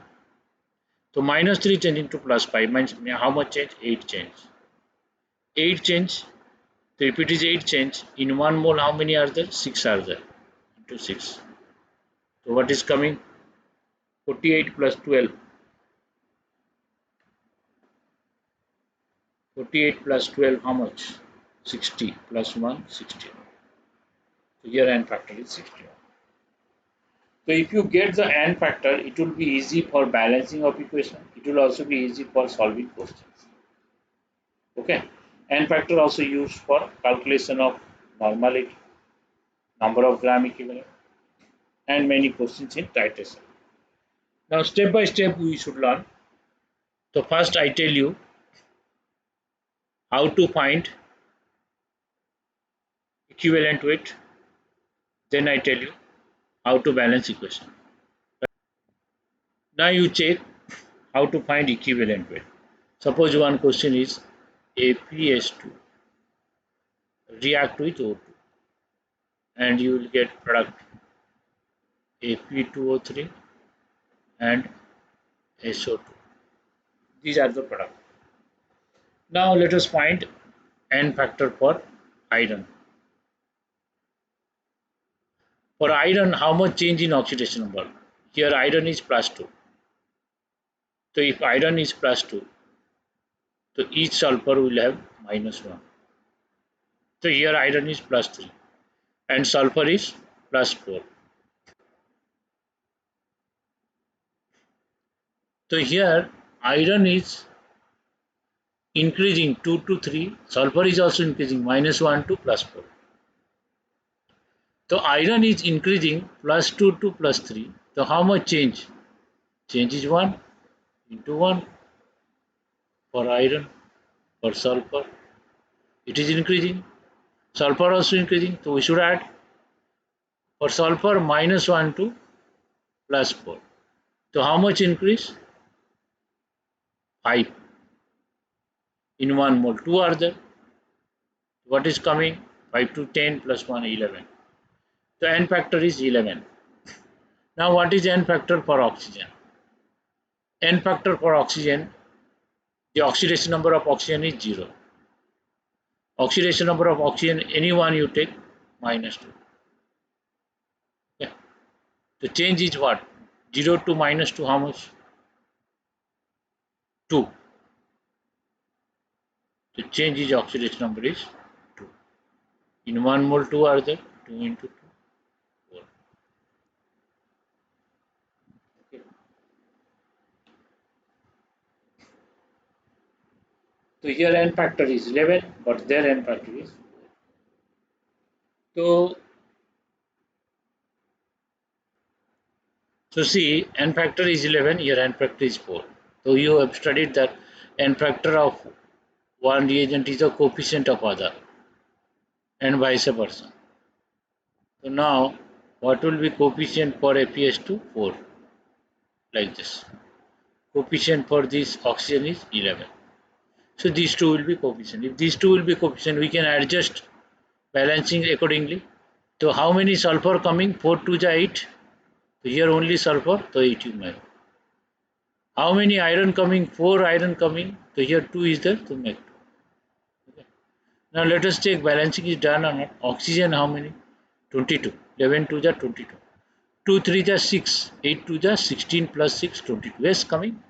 So -3 changing to +5 means how much change? 8 change. 8 change. So if it is 8 change, in 1 mole how many are there? 6 are there. Into 6. So what is coming? 48 plus 12. 48 plus 12, how much? 60 plus 1, 60. So here n factor is 61. So if you get the n factor, it will be easy for balancing of equation. It will also be easy for solving questions. Okay. N factor also used for calculation of normality, number of gram equivalent, and many questions in titration. Now step by step we should learn. So first I tell you how to find equivalent weight. Then I tell you how to balance equation. Now you check how to find equivalent weight. Suppose one question is APS2 react with O2 and you will get product Ap2O3 and SO2. These are the product. Now let us find n factor for iron. For iron, how much change in oxidation number? Here iron is plus 2. So if iron is plus 2, so each sulfur will have minus 1. So here iron is plus 3 and sulfur is plus 4. So here iron is increasing 2 to 3, sulfur is also increasing minus 1 to plus 4. So iron is increasing plus 2 to plus 3. So how much change? Change is 1 into 1 for iron. For sulfur, it is increasing. Sulfur also increasing. So we should add for sulfur minus 1 to plus 4. So how much increase? 5 in 1 mole. 2 are there. What is coming? 5 to 10 plus 1, 11. So n factor is 11. Now what is n factor for oxygen? N factor for oxygen, the oxidation number of oxygen is 0. Oxidation number of oxygen, any one you take, minus 2. Okay. The change is what? 0 to minus 2, how much? 2. The change is oxidation number is 2. In 1 mole 2 are there, 2 into 2, 4. Okay. So here n factor is 11, but there n factor is 4. So see, n factor is 11, here n factor is 4. So you have studied that n factor of one reagent is a coefficient of other and vice versa. So now what will be coefficient for APS2? 4, like this. Coefficient for this oxygen is 11. So these two will be coefficient. If these two will be coefficient, we can adjust balancing accordingly. So how many sulfur coming? 4 to the 8. So here only sulfur, so 8 you make. How many iron coming? 4 iron coming. So here 2 is there, so make 2. Okay. Now let us check balancing is done or not. Oxygen how many? 22. 11 to the 22. 2 3 the 6. 8 to the 16 plus 6, 22. Yes, coming.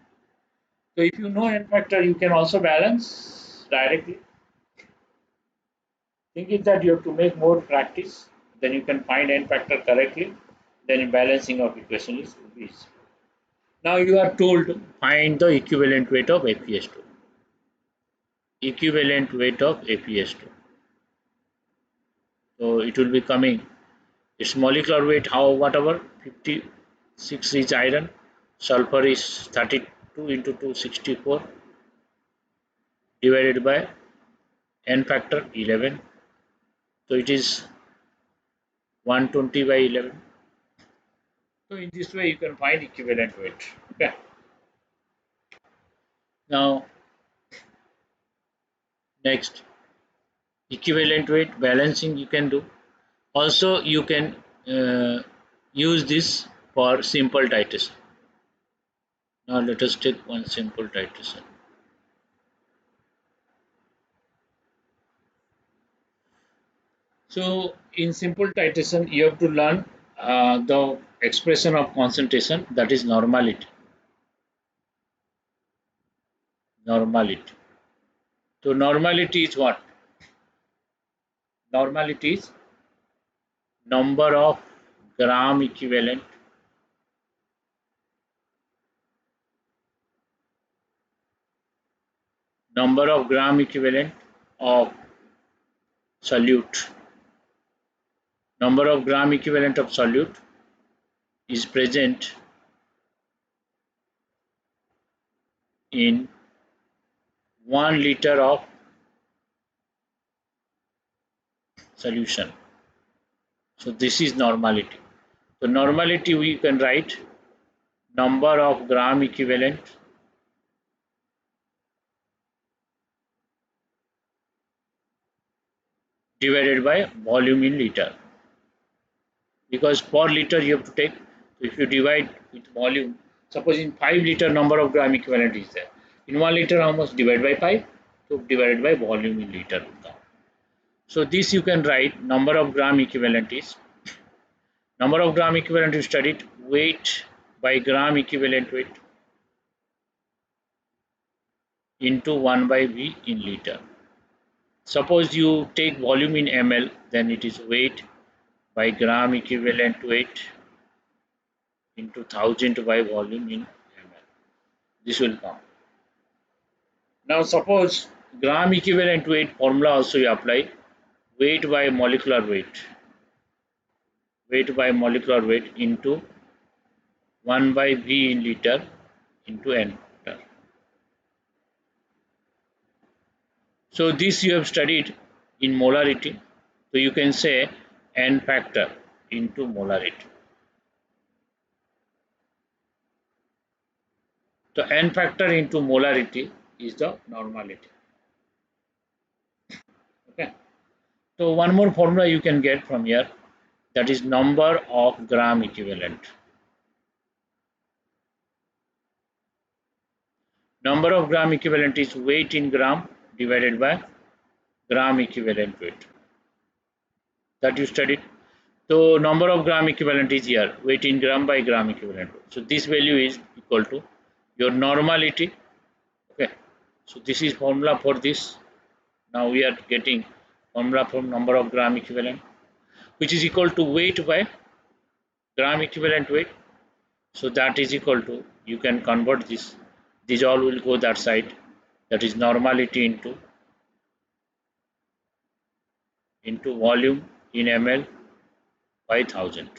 So if you know n factor, you can also balance directly. Think it that you have to make more practice, then you can find n factor correctly. Then balancing of equation is easy. Now you are told to find the equivalent weight of APS2. Equivalent weight of APS2. So it will be coming. Its molecular weight, how whatever, 56 is iron, sulfur is 32 into 2, 64, divided by n factor 11. So it is 120 by 11. So in this way you can find equivalent weight. Okay. Now next, equivalent weight balancing you can do. Also you can use this for simple titration. Now let us take one simple titration. So in simple titration you have to learn the expression of concentration, that is normality. Normality. So normality is what? Normality is number of gram equivalent of solute. Number of gram equivalent of solute is present in 1 liter of solution. So this is normality. So normality we can write number of gram equivalent divided by volume in liter, because per liter you have to take. So if you divide with volume, suppose in 5 liter number of gram equivalent is there, in 1 liter how much? Divide by 5, so divided by volume in liter. So this you can write number of gram equivalent is number of gram equivalent you studied weight by gram equivalent weight into 1 by V in liter. Suppose you take volume in ml, then it is weight by gram equivalent weight into 1000 by volume in ml. This will come. Now suppose gram equivalent weight formula also you apply, weight by molecular weight into 1 by V in liter into n liter. So this you have studied in molarity. So you can say n factor into molarity. So n factor into molarity is the normality. Okay. So one more formula you can get from here, that is number of gram equivalent. Number of gram equivalent is weight in gram divided by gram equivalent weight. That you studied. So number of gram equivalent is here, weight in gram by gram equivalent weight. So this value is equal to your normality. Okay. So this is formula for this. Now we are getting formula from number of gram equivalent, which is equal to weight by gram equivalent weight. So that is equal to, you can convert this, these all will go that side, that is normality into volume in ml by 1000,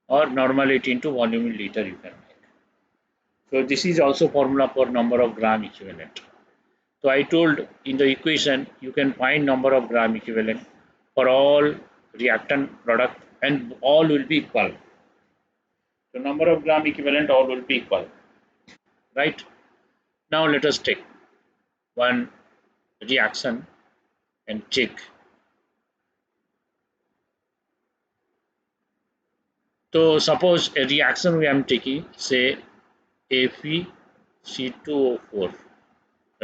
or normality into volume in liter you can make. So this is also formula for number of gram equivalent. So I told in the equation you can find number of gram equivalent for all reactant product and all will be equal. So number of gram equivalent all will be equal, right? Now let us take one reaction and check. So suppose a reaction we am taking, say FeC2O4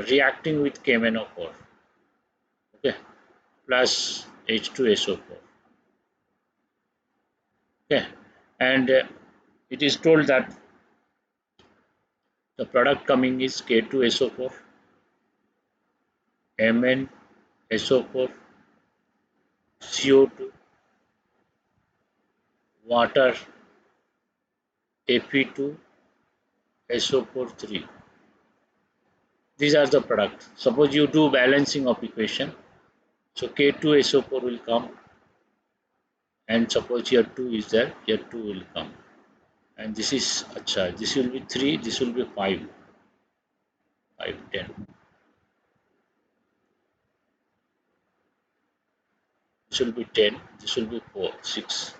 reacting with KMnO4, okay, plus H2SO4, okay, and it is told that the product coming is K2SO4, MnSO4, CO2, water, Fe2SO4 3. These are the products. Suppose you do balancing of equation, so K2SO4 will come, and suppose here 2 is there, here 2 will come, and this is acha, this will be 3, this will be 5, 10, this will be 10, this will be 4, 6.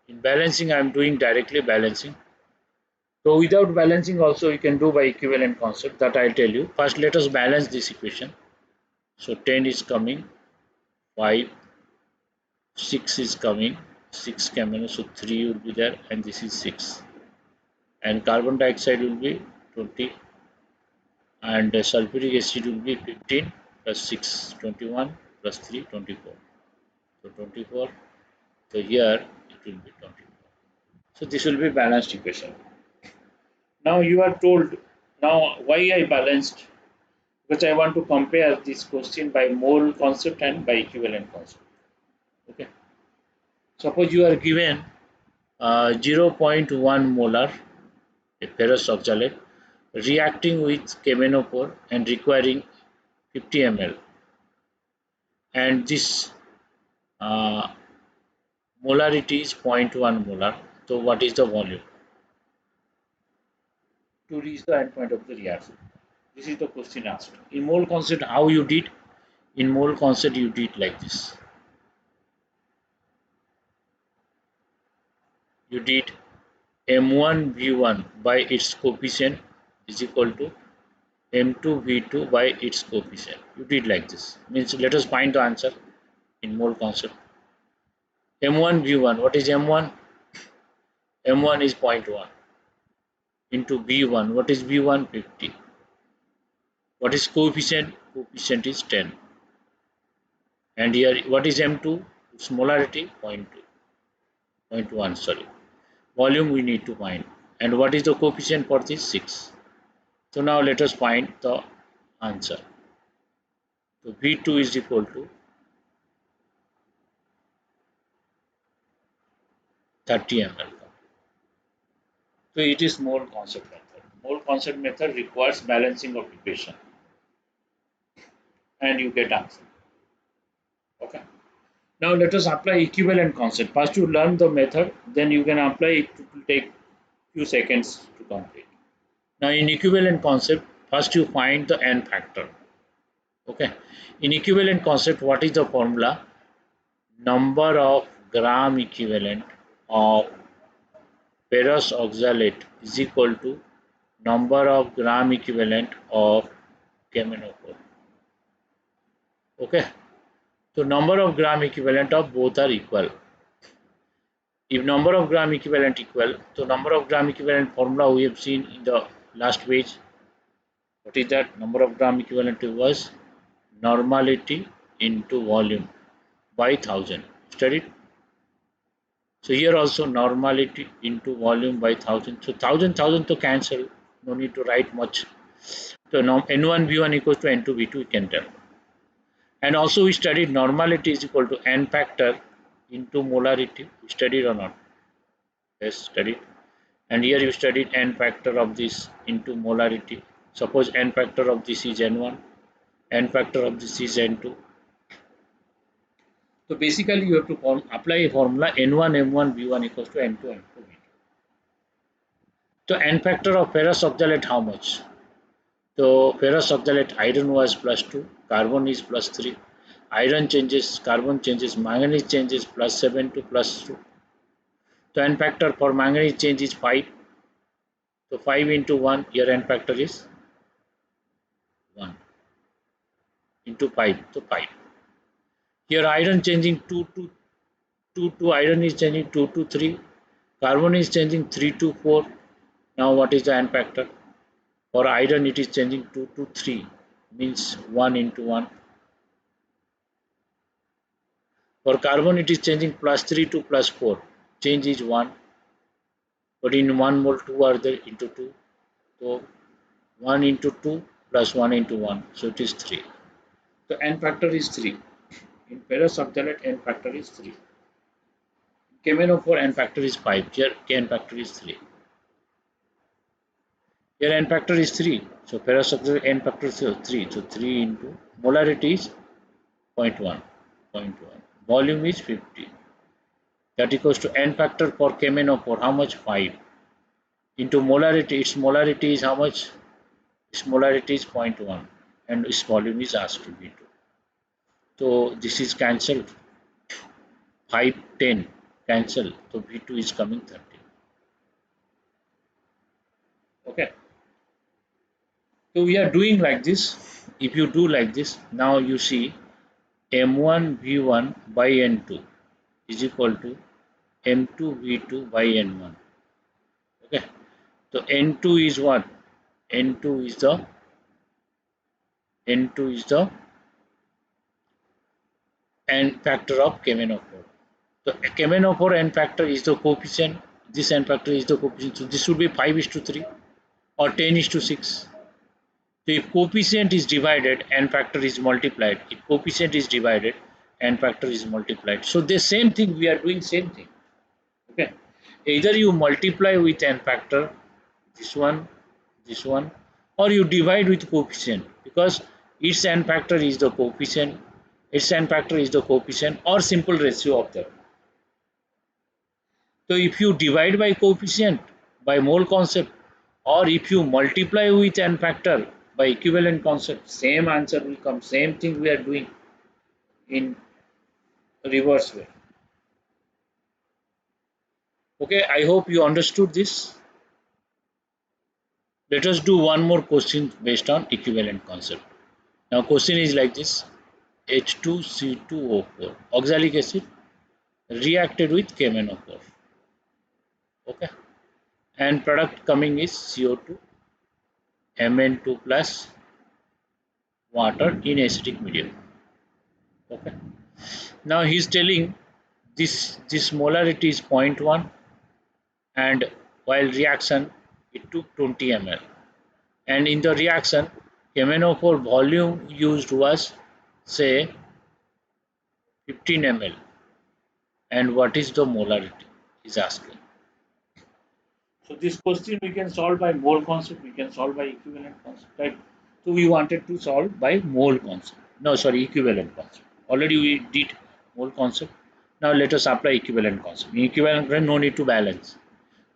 In balancing I am doing directly balancing. So without balancing also you can do by equivalent concept, that I'll tell you. First let us balance this equation. So 10 is coming, 5, 6 is coming, 6 coming, so 3 will be there, and this is 6. And carbon dioxide will be 20, and sulfuric acid will be 15 plus 6, 21 plus 3, 24. So 24, so here it will be 24. So this will be balanced equation. Now you are told Now, why I balanced? Because I want to compare this question by mole concept and by equivalent concept. Okay. Suppose you are given 0.1 molar ferrous oxalate reacting with camenophore and requiring 50 ml, and this uh, molarity is zero point 0.1 molar. So what is the volume to reach the end point of the reaction? This is the question asked. In mole concept, how you did? In mole concept, you did like this. You did M1V1 by its coefficient is equal to M2V2 by its coefficient. You did like this. Means let us find the answer in mole concept. M1V1, what is M1? M1 is 0.1 into V1. What is V1? 50. What is coefficient? Coefficient is 10. And here, what is M2? Its molarity 0.2, 0.1, sorry. Volume we need to find. And what is the coefficient for this? 6. So now let us find the answer. So V2 is equal to 30 ml. So it is mole concept method. Mole concept method requires balancing of equation and you get answer. Okay. Now let us apply equivalent concept. First you learn the method, then you can apply it. It will take few seconds to complete. Now in equivalent concept, first you find the n factor. Okay. In equivalent concept, what is the formula? Number of gram equivalent of ferrous oxalate is equal to number of gram equivalent of camenophore. Okay. So number of gram equivalent of both are equal. If number of gram equivalent equal, so number of gram equivalent formula we have seen in the last page. What is that? Number of gram equivalent was normality into volume by 1000. Studied. So here also normality into volume by 1000. So 1000 to cancel. No need to write much. So now N1 V1 equals to N2 V2 we can tell. And also we studied normality is equal to n factor into molarity. We studied or not? Yes, studied. And here you studied n factor of this into molarity. Suppose n factor of this is n1, n factor of this is n2. So basically you have to apply a formula n1 m1 v1 equals to n2 m2 v2. So n factor of ferrous oxalate how much? So ferrous oxalate iron was plus 2, carbon is plus 3. Iron changes, carbon changes, manganese changes plus 7 to plus 2. So n factor for manganese change is 5. So 5 into 1, here n factor is 1 into 5, so 5. Here iron changing 2 to 2 to iron is changing 2 to 3. Carbon is changing 3 to 4. Now what is the n factor? For iron it is changing 2 to 3, means 1 into 1. For carbon it is changing plus 3 to plus 4. Change is 1. But in 1 mole 2 are there into 2. So 1 into 2 plus 1 into 1. So it is 3. So n factor is 3. In ferrous oxalate n factor is 3. Camenophore n factor is 5. Here n factor is 3. Here n factor is 3. So ferrous oxalate n factor is 3. So 3 into molarity is 0.1. 0.1. Volume is 50. That equals to n factor for camenophore. How much? 5. Into molarity. Its molarity is how much? Its molarity is 0.1. And its volume is asked to be 2. So this is cancelled. 5, 10 cancel. So V2 is coming 30. Okay. So we are doing like this. If you do like this, now you see M1 V1 by N2 is equal to M2 V2 by N1. Okay. So N2 is what? N2 is the n factor of camenophore. So camenophore n factor is the coefficient. This n factor is the coefficient. So this would be 5:3. or 10 is to 6. So if coefficient is divided, n factor is multiplied. If coefficient is divided, n factor is multiplied. So the same thing, we are doing same thing. Okay. Either you multiply with n factor, this one, or you divide with coefficient, because its n factor is the coefficient, or simple ratio of them. So if you divide by coefficient by mole concept, or if you multiply with n factor by equivalent concept, same answer will come. Same thing we are doing in reverse way. Okay, I hope you understood this. Let us do one more question based on equivalent concept. Now question is like this: H2C2O4 oxalic acid reacted with KMnO4. Okay, and product coming is CO2 Mn2 plus water in acidic medium. Okay, now he is telling this molarity is 0.1, and while reaction it took 20 ml, and in the reaction KMnO4 volume used was say 15 ml, and what is the molarity is asking. So this question we can solve by mole concept, we can solve by equivalent concept, right? So we wanted to solve by mole concept. No, sorry, equivalent concept. Already we did mole concept. Now let us apply equivalent concept. In equivalent, no need to balance.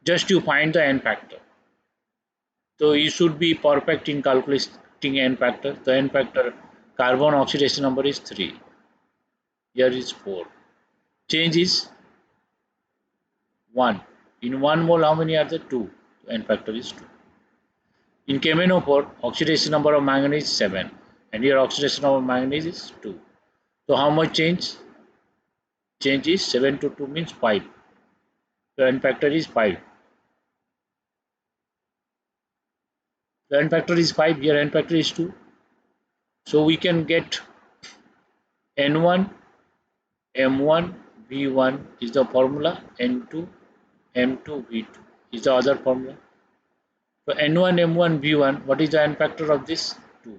Just you find the n factor. So you should be perfect in calculating n factor. The n factor carbon oxidation number is 3. Here is 4. Change is 1. In 1 mole, how many are there? 2. N factor is 2. In KMnO4, oxidation number of manganese is 7, and here oxidation number of manganese is 2. So how much change? Change is 7 to 2 means 5. So N factor is 5. The N factor is 5, here N factor is 2. So we can get N1, M1, V1 is the formula, N2, M2, V2 is the other formula. So N1, M1, V1, what is the N factor of this? 2.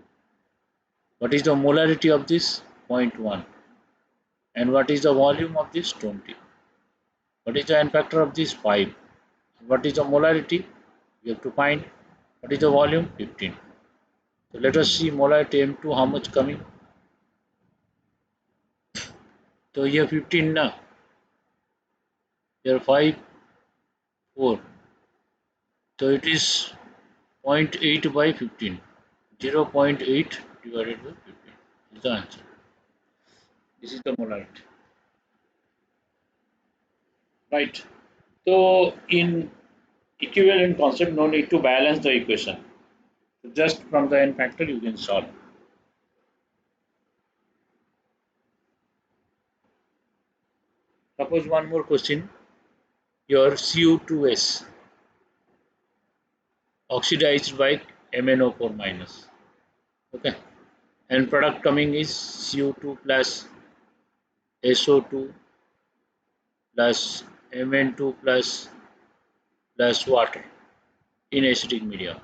What is the molarity of this? 0.1. And what is the volume of this? 20. What is the N factor of this? 5. What is the molarity? We have to find. What is the volume? 15. So let us see molarity M2 how much coming. So here 15 now. Here 5, 4. So it is 0.8 by 15. 0.8 divided by 15 is the answer. This is the molarity. Right. So in equivalent concept, no need to balance the equation. So just from the n factor you can solve. Suppose one more question. Your Cu2S oxidized by MnO4 minus. Okay. And product coming is Cu2 plus SO2 plus Mn2 plus water in acidic medium.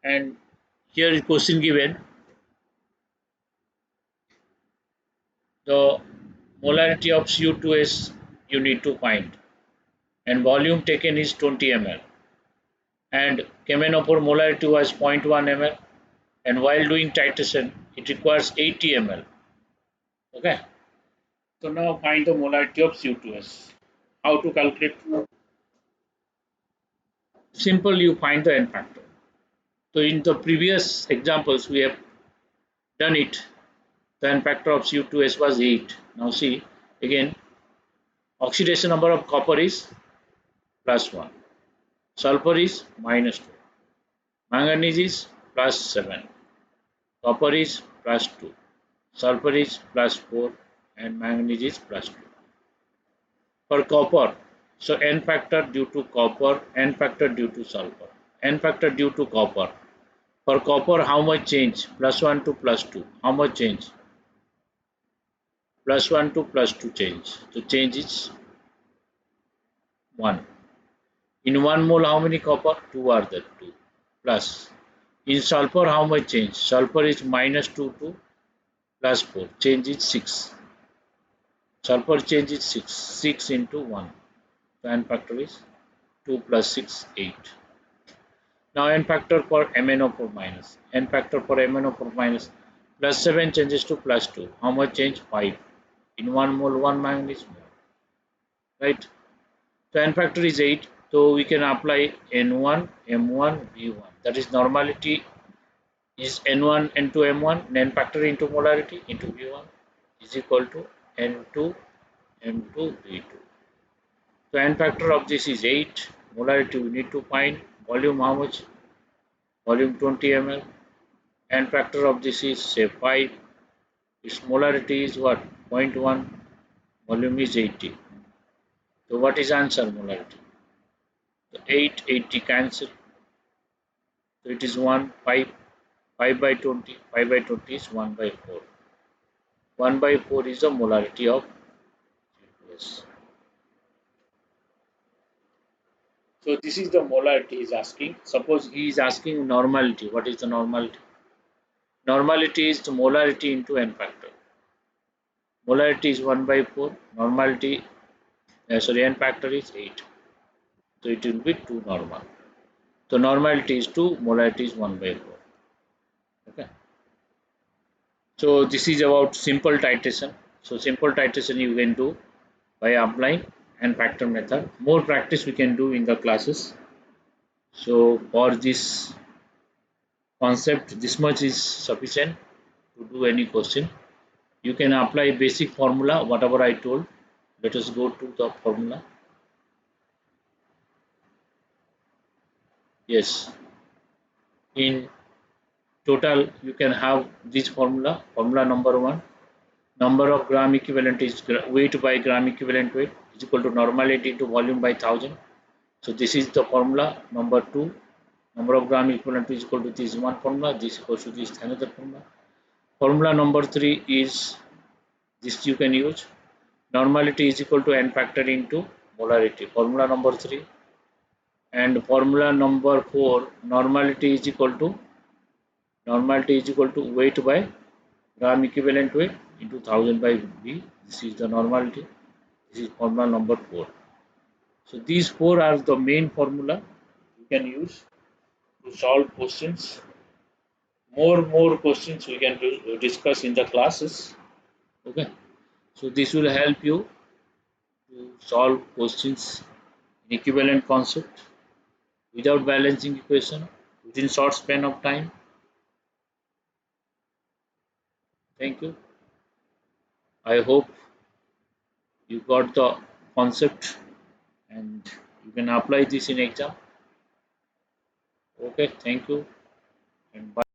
And here is question given. The molarity of Cu2S you need to find, and volume taken is 20 ml, and KMnO4 molarity was 0.1 ml, and while doing titration it requires 80 ml. Okay, so now find the molarity of Cu2S. How to calculate? Simple, you find the n factor. So in the previous examples we have done it. The n factor of Cu2S was 8. Now see again, oxidation number of copper is +1, sulfur is -2, manganese is +7, copper is +2, sulfur is +4, and manganese is +2. For copper, so n factor due to copper, n factor due to sulfur, n factor due to copper. For copper, how much change? +1 to +2. How much change? +1 to +2 change. So change is 1. In 1 mole, how many copper? 2 are there, 2. Plus. In sulfur, how much change? Sulfur is minus 2 to plus 4. Change is 6. Sulfur change is 6. 6 into 1. So n factor is 2 plus 6, 8. Now n factor for MnO4 minus. N factor for MnO4 minus. Plus 7 changes to plus 2. How much change? 5. In 1 mole, 1 manganese more. Right? So n factor is 8. So we can apply N1, M1, V1. That is normality is N1, N2, M1, and n factor into molarity into V1 is equal to N2, M2, V2. So n factor of this is 8. Molarity we need to find. Volume how much? Volume 20 ml. N factor of this is say 5. Its molarity is what? 0.1. Volume is 80. So what is answer molarity? So 8, 80 cancel. So it is 1, 5. 5 by 20. 5 by 20 is 1 by 4. 1 by 4 is the molarity of G2S. So this is the molarity he is asking. Suppose he is asking normality. What is the normality? Normality is the molarity into n factor. Molarity is 1 by 4. Normality, n factor is 8. So it will be 2 normal. So normality is 2, molarity is 1 by 4. Okay. So this is about simple titration. So simple titration you can do by applying n factor method. More practice we can do in the classes. So for this concept, this much is sufficient to do any question. You can apply basic formula, whatever I told. Let us go to the formula. Yes, in total you can have this formula. Formula number 1, number of gram equivalent is weight by gram equivalent weight is equal to normality into volume by 1000. So this is the formula. Number 2, number of gram equivalent is equal to this one formula. This equals to this another formula. Formula number 3 is this you can use. Normality is equal to n factor into molarity. Formula number 3. And formula number 4, normality is equal to weight by gram equivalent weight into 1000 by V. This is the normality. This is formula number 4. So these 4 are the main formula you can use to solve questions. More questions we can discuss in the classes. Okay. So this will help you to solve questions in equivalent concept without balancing equation within short span of time. Thank you. I hope you got the concept and you can apply this in exam. Okay, thank you and bye.